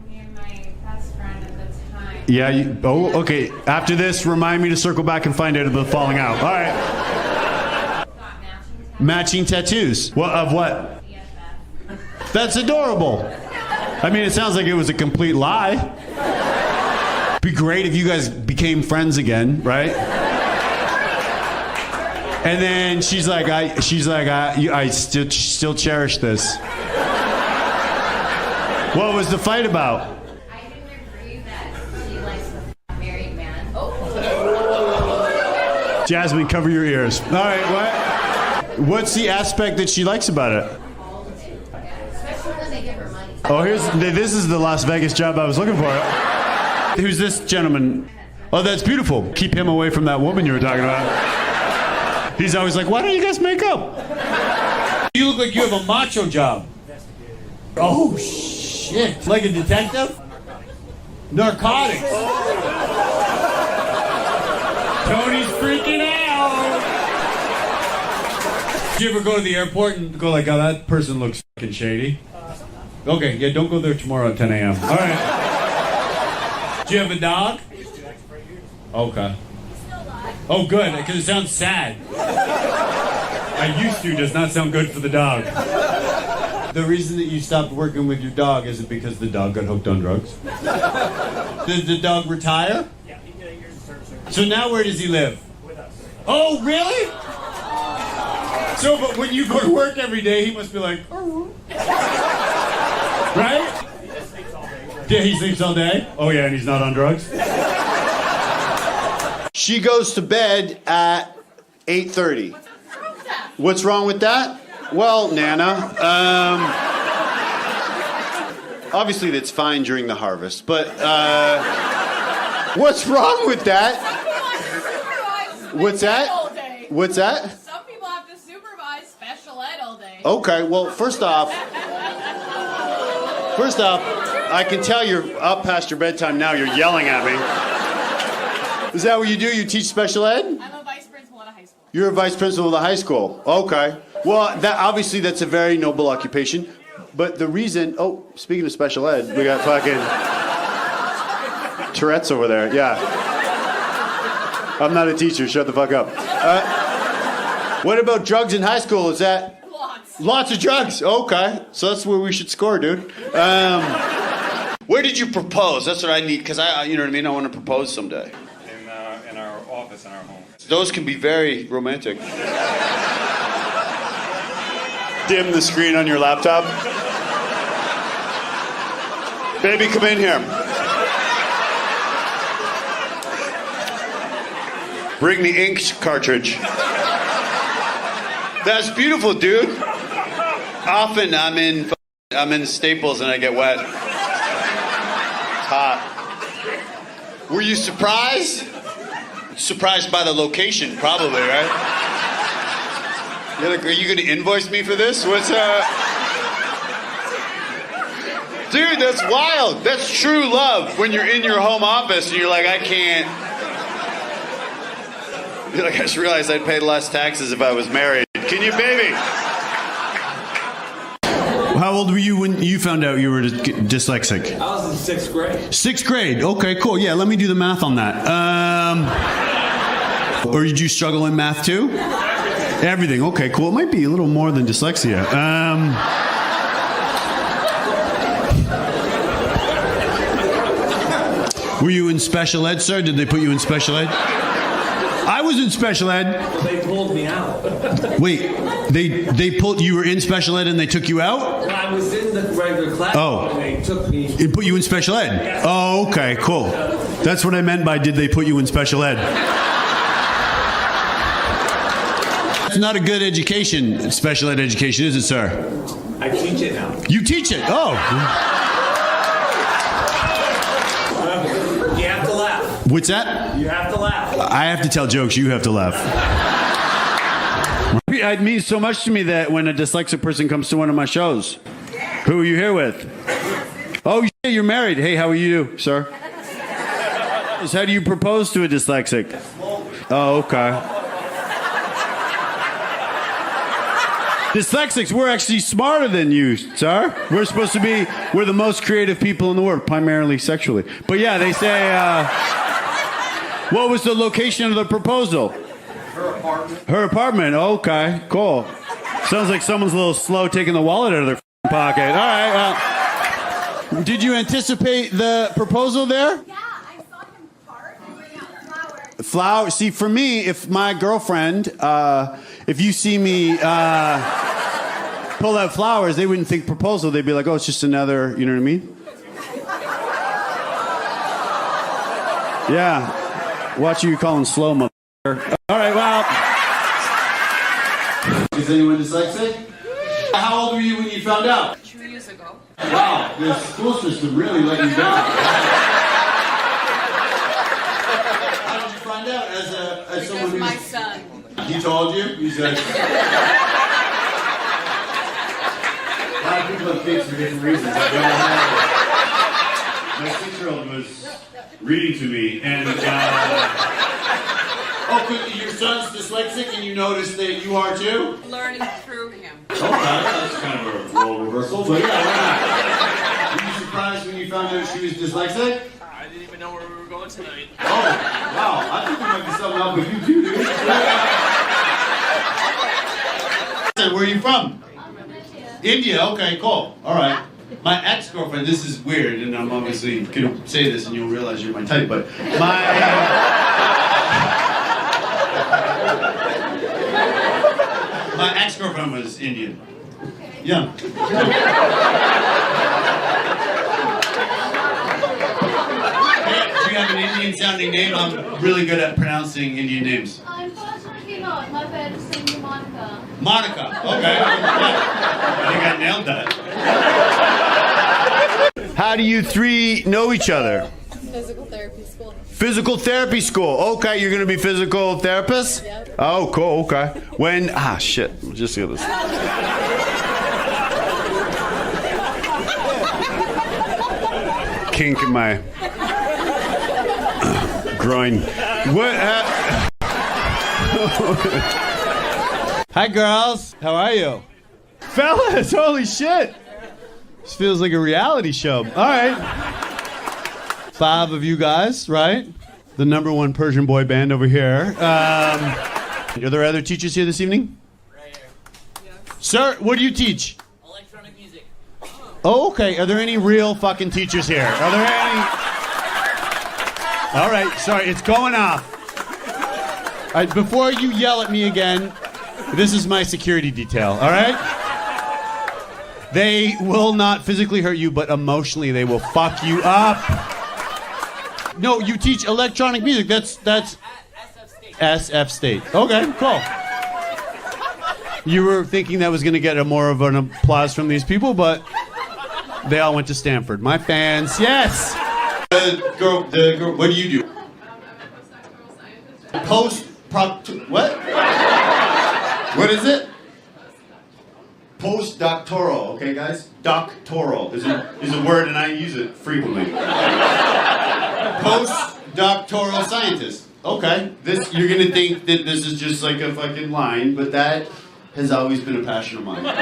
Me and my best friend at the time. Yeah, okay. After this, remind me to circle back and find out about the falling out. All right. Got Matching tattoos. What of what? BFF. That's adorable. I mean, it sounds like it was a complete lie. Be great if you guys became friends again, right? And then she's like, I still cherish this. What was the fight about? I didn't agree that she likes a married man. Oh. Jasmine, cover your ears. All right, what? What's the aspect that she likes about it? Especially when they give her money. Oh, this is the Las Vegas job I was looking for. Who's this gentleman? Oh, that's beautiful. Keep him away from that woman you were talking about. He's always like, why don't you guys make up? You look like you have a macho job. Oh, shit. Like a detective? Narcotics. Tony's freaking out. Did you ever go to the airport and go like, oh, that person looks fucking shady? Okay, yeah, don't go there tomorrow at 10 a.m. All right. Do you have a dog? Okay. Oh, good, because it sounds sad. I used to does not sound good for the dog. The reason that you stopped working with your dog is it because the dog got hooked on drugs? Did the dog retire? Yeah, he did a year's service. So now where does he live? With us. Oh, really? So, but when you go to work every day, he must be like, right? He just sleeps all day. Yeah, he sleeps all day? Oh yeah, and he's not on drugs? She goes to bed at 8:30. What's wrong with that? Well, Nana, obviously that's fine during the harvest, but what's wrong with that? What's that? What's that? Some people have to supervise special ed all day. Okay, well, first off, I can tell you're up past your bedtime now. You're yelling at me. Is that what you do? You teach special ed? I'm a vice principal at a high school. You're a vice principal of the high school. Okay. Well, that's a very noble occupation. But the reason, speaking of special ed, we got fucking Tourette's over there. Yeah. I'm not a teacher. Shut the fuck up. What about drugs in high school? Is that? Lots of drugs. Okay. So that's where we should score, dude. Where did you propose? That's what I need, because you know what I mean? I want to propose someday. In our office, in our home. Those can be very romantic. Dim the screen on your laptop. Baby, come in here. Bring the ink cartridge. That's beautiful, dude. Often I'm in Staples and I get wet. It's hot. Were you surprised? Surprised by the location, probably, right? You're like, are you going to invoice me for this? What's Dude, that's wild. That's true love when you're in your home office and you're like, I can't. You're like, I just realized I'd pay less taxes if I was married. Can you, baby? How old were you when you found out you were dyslexic? I was in 6th grade. 6th grade. Okay, cool. Yeah, let me do the math on that. Or did you struggle in math too? Everything. Okay, cool. It might be a little more than dyslexia. Were you in special ed, sir? Did they put you in special ed? I was in special ed. They pulled me out. Wait, they pulled you were in special ed and they took you out? I was in the regular class. Oh. And they took me. It put you in special ed? Oh, okay, cool. That's what I meant by did they put you in special ed? It's not a good education, special ed education, is it, sir? I teach it now. You teach it? Oh. You have to laugh. What's that? You have to laugh. I have to tell jokes, you have to laugh. It means so much to me that when a dyslexic person comes to one of my shows. Who are you here with? Oh, you're married. Hey, how are you, sir? How do you propose to a dyslexic? Oh, okay. Dyslexics, we're actually smarter than you, sir. We're the most creative people in the world, primarily sexually. But yeah, they say, what was the location of the proposal? Her apartment. Her apartment, okay, cool. Sounds like someone's a little slow taking the wallet out of their pocket. All right, did you anticipate the proposal there? Yeah, I saw him park and bring out flowers. Flowers. See, for me, if my girlfriend, if you see me pull out flowers, they wouldn't think proposal. They'd be like, oh, it's just another, you know what I mean? Yeah. Watch you calling slow, motherfucker. All right, well. Is anyone dyslexic? How old were you when you found out? 2 years ago. Wow, the school system really let you down. How did you find out as someone who's... My son. He told you? He said... A lot of people have kids for different reasons. My 6-year-old was reading to me, and your son's dyslexic, and you noticed that you are too? Learning through him. Okay, that's kind of a role reversal, but yeah, why not? Were you surprised when you found out she was dyslexic? I didn't even know where we were going tonight. Oh, wow, I think there might be something up with you too, dude. Where are you from? India, okay, cool. All right. My ex-girlfriend, this is weird, and I'm obviously going to say this and you'll realize you're my type, but my ex-girlfriend was Indian. Yeah. Hey, do you have an Indian-sounding name? I'm really good at pronouncing Indian names. Unfortunately not. My parents named me Monica. Monica. Okay. I think I nailed that. How do you three know each other? Physical therapy school. Physical therapy school. Okay, you're gonna be physical therapists? Yep. Oh, cool. Okay. When? Shit. Just get this. Kink in my groin. What? Hi, girls. How are you? Fellas, holy shit. This feels like a reality show. All right. 5 of you guys, right? The #1 Persian boy band over here. Are there other teachers here this evening? Right here. Sir, what do you teach? Electronic music. Oh, okay. Are there any real fucking teachers here? Are there any? All right. Sorry, it's going off. All right, before you yell at me again, this is my security detail, all right? They will not physically hurt you, but emotionally they will fuck you up. No, you teach electronic music. That's SF State. Okay, cool. You were thinking that was going to get more of an applause from these people, but they all went to Stanford. My fans, yes. The girl, what do you do? What? What is it? Postdoctoral, okay, guys? Doctoral is a word, and I use it frequently. Postdoctoral scientist. Okay, you're gonna think that this is just like a fucking line, but that has always been a passion of mine. No,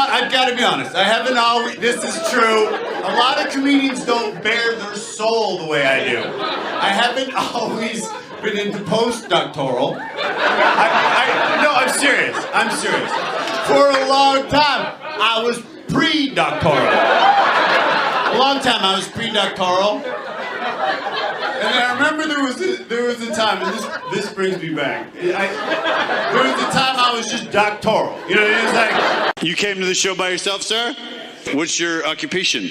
I've got to be honest. I haven't always. This is true. A lot of comedians don't bare their soul the way I do. I haven't always been into postdoctoral. No, I'm serious. I'm serious. For a long time, I was pre-doctoral. A long time I was pre-doctoral. And I remember there was a time, and this brings me back. There was a time I was just doctoral. You know, it was like, you came to the show by yourself, sir? What's your occupation?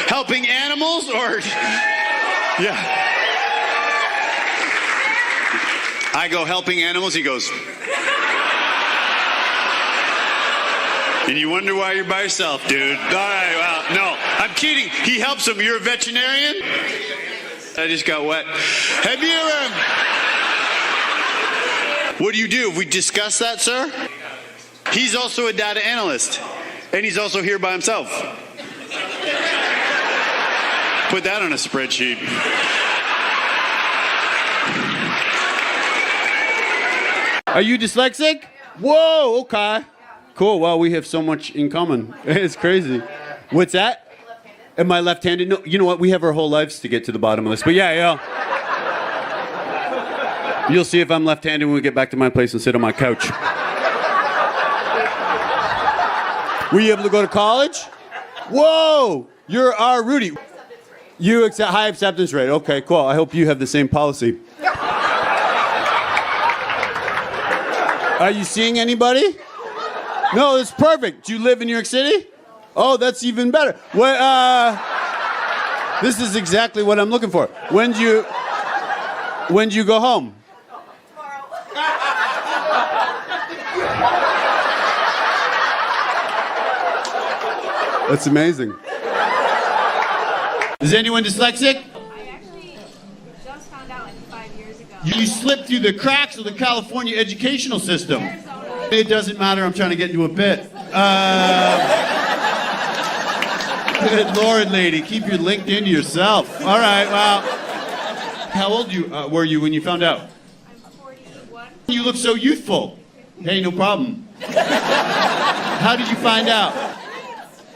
Helping animals, or yeah. I go helping animals. He goes, and you wonder why you're by yourself, dude. All right, well, no, I'm kidding. He helps them. You're a veterinarian? I just got wet. Have you what do you do? Have we discussed that, sir? He's also a data analyst, and he's also here by himself. Put that on a spreadsheet. Are you dyslexic? Whoa, okay. Cool, well, we have so much in common. It's crazy. What's that? Am I left-handed? No, you know what? We have our whole lives to get to the bottom of this. But yeah. You'll see if I'm left-handed when we get back to my place and sit on my couch. Were you able to go to college? Whoa! You're our Rudy. You accept high acceptance rate. Okay, cool. I hope you have the same policy. Are you seeing anybody? No, it's perfect. Do you live in New York City? Oh, that's even better. What? This is exactly what I'm looking for. When do you go home? That's amazing. Is anyone dyslexic? I actually just found out like 5 years ago. You slipped through the cracks of the California educational system. Arizona. It doesn't matter. I'm trying to get into a bit. Good Lord, lady. Keep your LinkedIn to yourself. All right, well. How old were you when you found out? I'm 41. You look so youthful. Hey, no problem. How did you find out?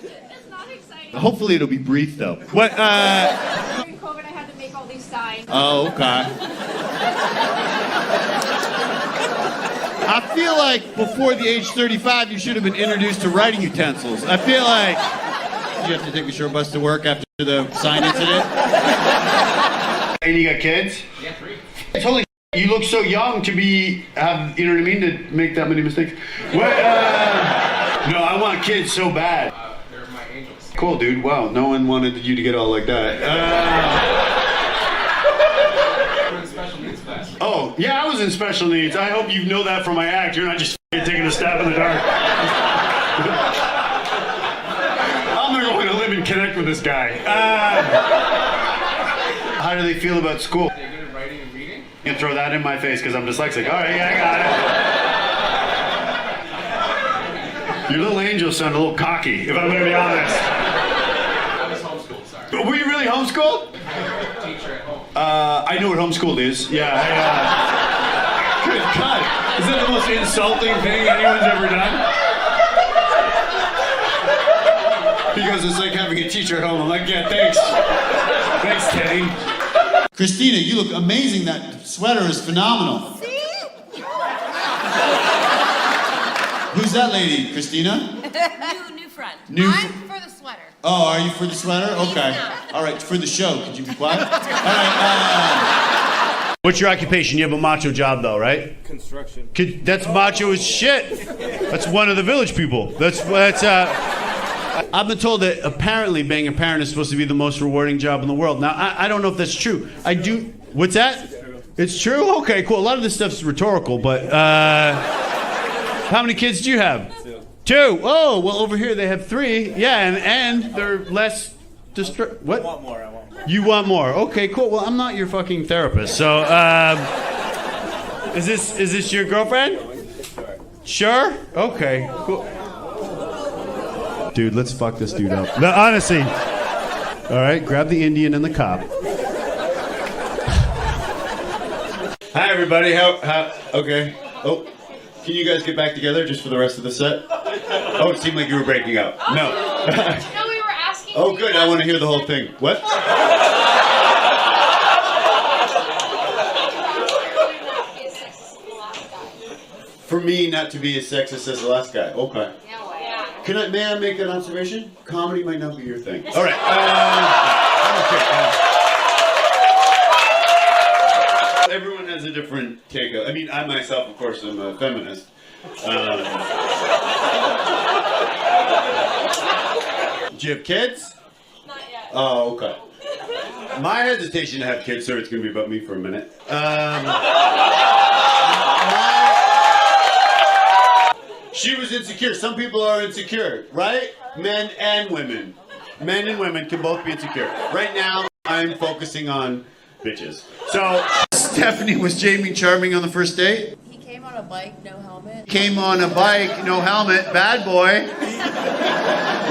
It's not exciting. Hopefully it'll be brief, though. What, During COVID, I had to make all these signs. Oh, okay. I feel like before the age 35, you should have been introduced to writing utensils. I feel like you have to take a short bus to work after the sign incident. And you got kids? Yeah, 3. Holy you look so young to be, you know what I mean, to make that many mistakes. What, no, I want kids so bad. They're my angels. Cool, dude. Wow, no one wanted you to get all like that. We're in special needs class. Oh, yeah, I was in special needs. I hope you know that from my act. You're not just taking a stab in the dark. I'm going to go in and live and connect with this guy. How do they feel about school? They're good at writing and reading. You can throw that in my face because I'm dyslexic. All right, yeah, I got it. Your little angels sound a little cocky, if I'm going to be honest. I was homeschooled, sorry. Were you really homeschooled? Teacher at home. I know what homeschooled is. Yeah. Good God. Is that the most insulting thing anyone's ever done? He goes, it's like having a teacher at home. I'm like, yeah, thanks. Thanks, Teddy. Christina, you look amazing. That sweater is phenomenal. See? Who's that lady, Christina? New friend. I'm for the sweater. Oh, are you for the sweater? Okay. All right, for the show. Could you be quiet? All right. What's your occupation? You have a macho job, though, right? Construction. That's macho as shit. That's one of the village people. I've been told that apparently being a parent is supposed to be the most rewarding job in the world. Now, I don't know if that's true. I do. What's that? It's true? Okay, cool. A lot of this stuff's rhetorical, but how many kids do you have? 2. Oh, well, over here they have 3. Yeah, and they're less What? I want more. You want more? Okay, cool. Well, I'm not your fucking therapist, so is this your girlfriend? Sure? Okay, cool. Dude, let's fuck this dude up. No, honestly. All right, grab the Indian and the cop. Hi, everybody. How? Okay. Oh, can you guys get back together just for the rest of the set? Oh, it seemed like you were breaking up. No. No, we were asking. Oh, good. I want to hear the whole thing. What? For me not to be as sexist as the last guy. Okay. May I make an observation? Comedy might not be your thing. All right. Everyone has a different take. I mean, I myself, of course, am a feminist. Do you have kids? Not yet. Oh, okay. My hesitation to have kids, sir, it's going to be about me for a minute. She was insecure. Some people are insecure, right? Men and women. Men and women can both be insecure. Right now, I'm focusing on bitches. So, Stephanie, was Jamie charming on the first date? He came on a bike, no helmet. Came on a bike, no helmet, bad boy.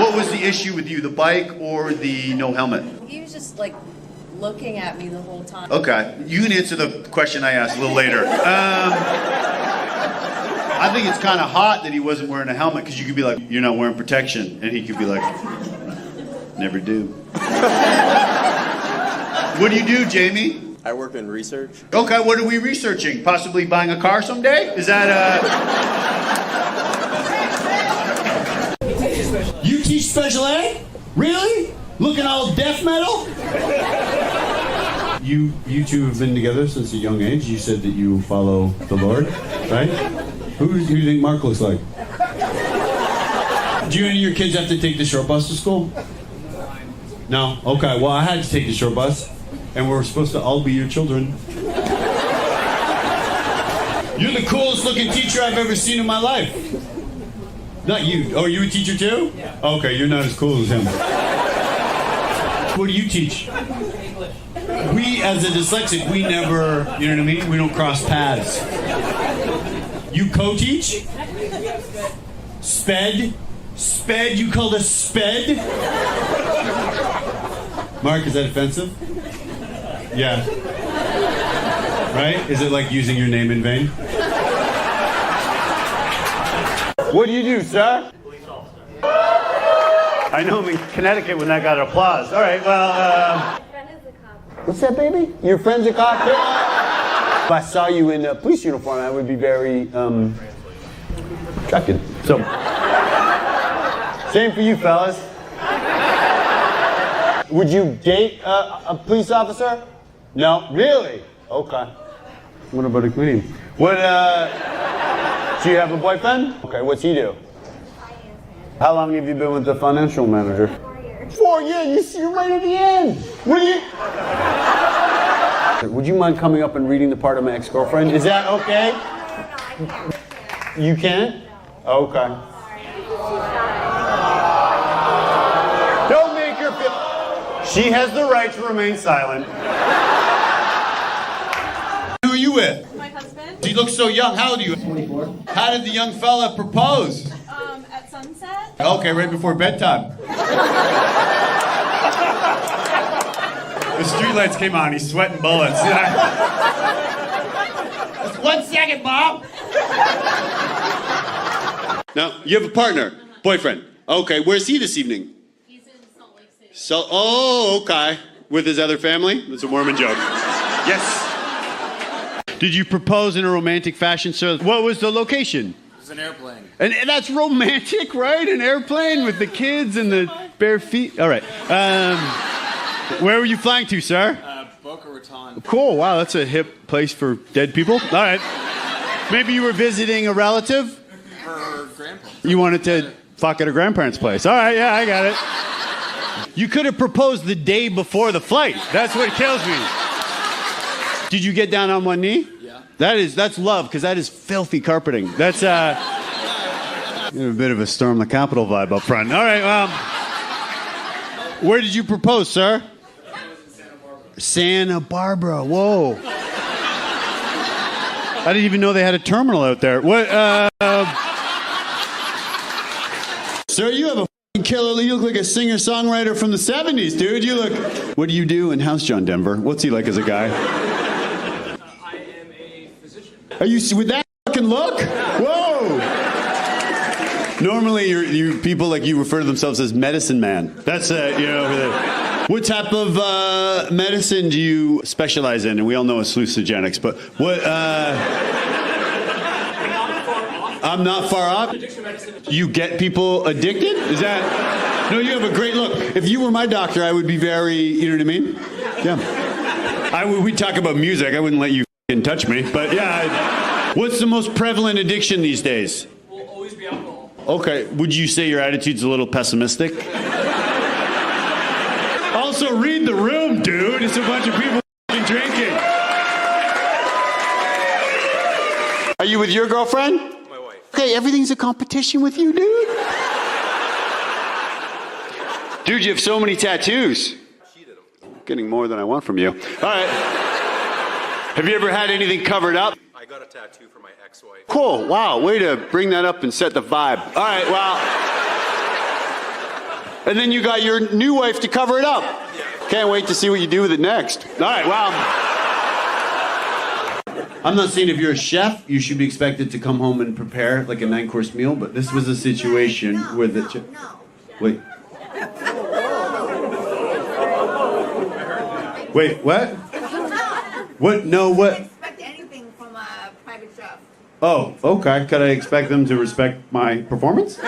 What was the issue with you, the bike or the no helmet? He was just like looking at me the whole time. Okay, you can answer the question I asked a little later. I think it's kind of hot that he wasn't wearing a helmet because you could be like, you're not wearing protection. And he could be like, never do. What do you do, Jamie? I work in research. Okay, what are we researching? Possibly buying a car someday? Is that You teach special ed? Really? Looking all death metal? You two have been together since a young age. You said that you follow the Lord, right? Who do you think Mark looks like? Do you and your kids have to take the short bus to school? No? Okay, well, I had to take the short bus, and we're supposed to all be your children. You're the coolest looking teacher I've ever seen in my life. Not you. Oh, are you a teacher too? Yeah. Okay, you're not as cool as him. What do you teach? English. We, as a dyslexic, we never, you know what I mean? We don't cross paths. You co-teach? sped? Sped? You called us sped? Mark, is that offensive? Yeah. Right? Is it like using your name in vain? What do you do, sir? I know I'm in Connecticut when that got applause. All right, well, My friend is a cop. what's that, baby? Your friend's a cop too? If I saw you in a police uniform, I would be very, attracted. So, same for you, fellas. Would you date a police officer? No? Really? Okay. What about a comedian? What, do you have a boyfriend? Okay, what's he do? How long have you been with the financial manager? 4 years. 4 years? You're right at the end. What do you... Would you mind coming up and reading the part of my ex-girlfriend? Is that okay? No, I can't. You can't? Okay. Don't make her feel... She has the right to remain silent. Who are you with? My husband, You look so young. How old are you? 24. How did the young fella propose? at sunset. Okay, right before bedtime. The streetlights came on. He's sweating bullets. Just 1 second, Bob. Now, you have a partner, boyfriend. Okay, where's he this evening? He's in Salt Lake City. Oh, okay. With his other family? That's a Mormon joke. Yes. Did you propose in a romantic fashion, sir? What was the location? It was an airplane. And that's romantic, right? An airplane with the kids and the bare feet. All right. Where were you flying to, sir? Boca Raton. Cool. Wow, that's a hip place for dead people. All right. Maybe you were visiting a relative? Her grandpa. You wanted to fuck at a grandparent's place. All right, yeah, I got it. You could have proposed the day before the flight. That's what kills me. Did you get down on one knee? Yeah. That's love, because that is filthy carpeting. That's you have a bit of a Storm the Capitol vibe up front. All right, well, where did you propose, sir? Santa Barbara. Whoa. I didn't even know they had a terminal out there. What? Sir, you have a f***ing killer. You look like a singer-songwriter from the 70s, dude. You look... What do you do in House John Denver? What's he like as a guy? I am a physician. Are you with that fucking look? Whoa! Normally, you people like you refer to themselves as medicine man. That's what type of medicine do you specialize in? And we all know it's hallucinogenics, but what? I'm not far off. You get people addicted? Is that? No, you have a great look. If you were my doctor, I would be very. You know what I mean? Yeah. We talk about music. I wouldn't let you f***ing touch me, but yeah. What's the most prevalent addiction these days? Will always be alcohol. Okay, would you say your attitude's a little pessimistic? Also, read the room, dude. It's a bunch of people drinking. Are you with your girlfriend? My wife. Okay, everything's a competition with you, dude. Dude, you have so many tattoos. She did them. Getting more than I want from you. All right. Have you ever had anything covered up? I got a tattoo for my ex-wife. Cool. Wow. Way to bring that up and set the vibe. All right. Well. And then you got your new wife to cover it up. Can't wait to see what you do with it next. All right. Well. I'm not saying if you're a chef, you should be expected to come home and prepare like a 9-course meal, but this was a situation where the chef. Wait. Wait. What? What? No. What? Expect anything from a private chef. Oh, okay. Could I expect them to respect my performance?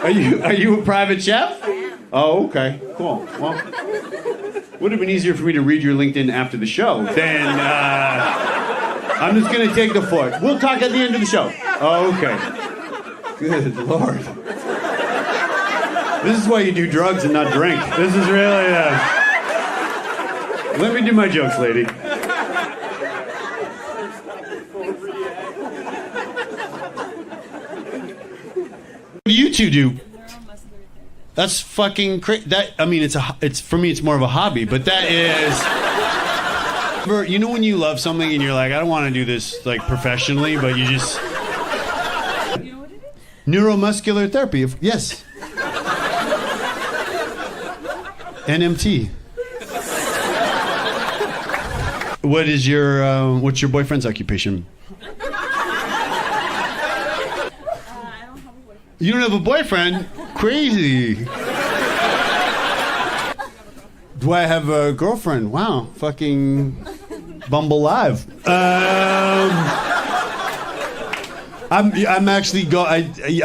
Are you a private chef? I am. Oh, okay. Cool. Well, would have been easier for me to read your LinkedIn after the show. Then I'm just going to take the foot. We'll talk at the end of the show. Oh, okay. Good Lord. This is why you do drugs and not drink. This is really... Let me do my jokes, lady. What do you two do? That's fucking crazy. That, I mean, it's for me, it's more of a hobby, but that is... You know when you love something and you're like, I don't want to do this like professionally, but you just... You know what it is? Neuromuscular therapy. Yes. NMT. What's your boyfriend's occupation? I don't have a boyfriend. You don't have a boyfriend? Crazy. Do I have a girlfriend? Wow. Fucking Bumble Live. I'm actually I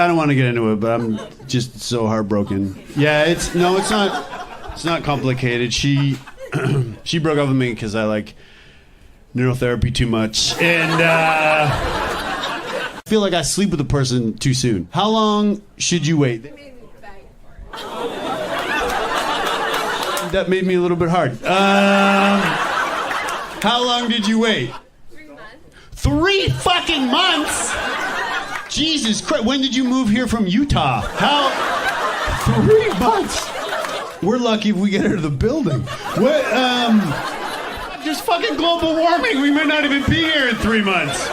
don't want to get into it, but I'm just so heartbroken. Yeah, it's not complicated. She broke up with me because I like neurotherapy too much, and I feel like I sleep with a person too soon. How long should you wait? That made me a little bit hard. How long did you wait? 3 months. 3 fucking months? Jesus Christ. When did you move here from Utah? How? 3 months? We're lucky if we get out of the building. What, just fucking global warming. We might not even be here in 3 months.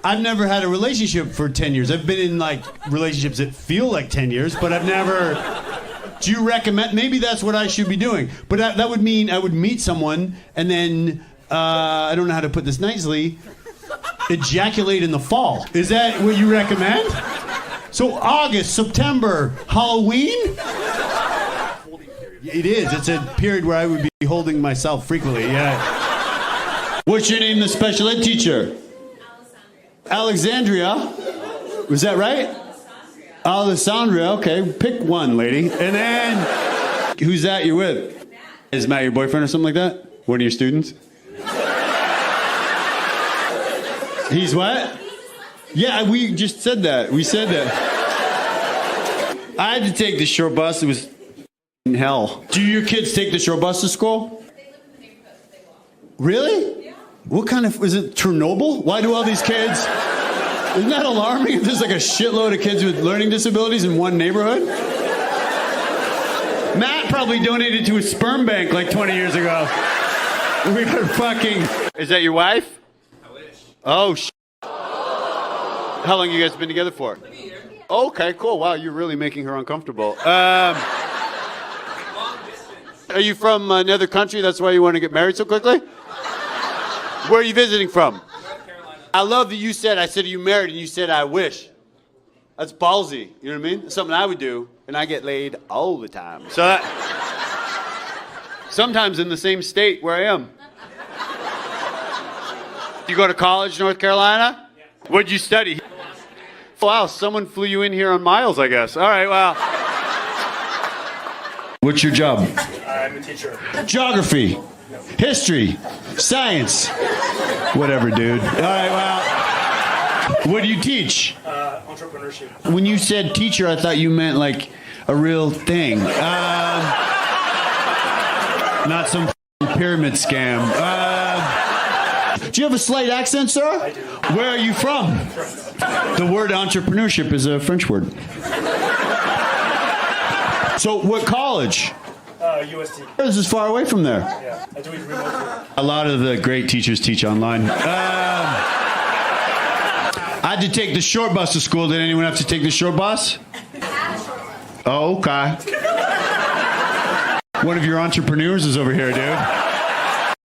I've never had a relationship for 10 years. I've been in like relationships that feel like 10 years, but I've never... Do you recommend? Maybe that's what I should be doing. But that would mean I would meet someone and then, I don't know how to put this nicely, ejaculate in the fall. Is that what you recommend? So August, September, Halloween? It is. It's a period where I would be holding myself frequently, yeah. What's your name, the special ed teacher? Alexandria. Was that right? Alessandria, okay. Pick one, lady. And then, who's that you're with? Is Matt your boyfriend or something like that? One of your students? He's what? Yeah, we just said that. We said that. I had to take the short bus. It was hell. Do your kids take the short bus to school? They live in the neighborhood, but they walk. Really? Yeah. What kind of, is it Chernobyl? Why do all these kids... Isn't that alarming if there's like a shitload of kids with learning disabilities in one neighborhood? Matt probably donated to a sperm bank like 20 years ago. We are fucking... Is that your wife? I wish. Oh, How long you guys been together for? Like a year. Okay, cool. Wow, you're really making her uncomfortable. Long distance. Are you from another country? That's why you want to get married so quickly? Where are you visiting from? North Carolina. I love that you said, I said, are you married? And you said, I wish. That's ballsy. You know what I mean? It's something I would do, and I get laid all the time. So that, sometimes in the same state where I am. You go to college, North Carolina? Yeah. What'd you study? Wow, someone flew you in here on miles, I guess. All right, well. What's your job? I'm a teacher. Geography. History. Science. Whatever, dude. All right, well. What do you teach? Entrepreneurship. When you said teacher, I thought you meant like a real thing. Not some pyramid scam. Do you have a slight accent, sir? I do. Where are you from? The word entrepreneurship is a French word. So what college? UST. This is far away from there. Yeah, I do it remotely. A lot of the great teachers teach online. I had to take the short bus to school. Did anyone have to take the short bus? Oh, okay. One of your entrepreneurs is over here, dude.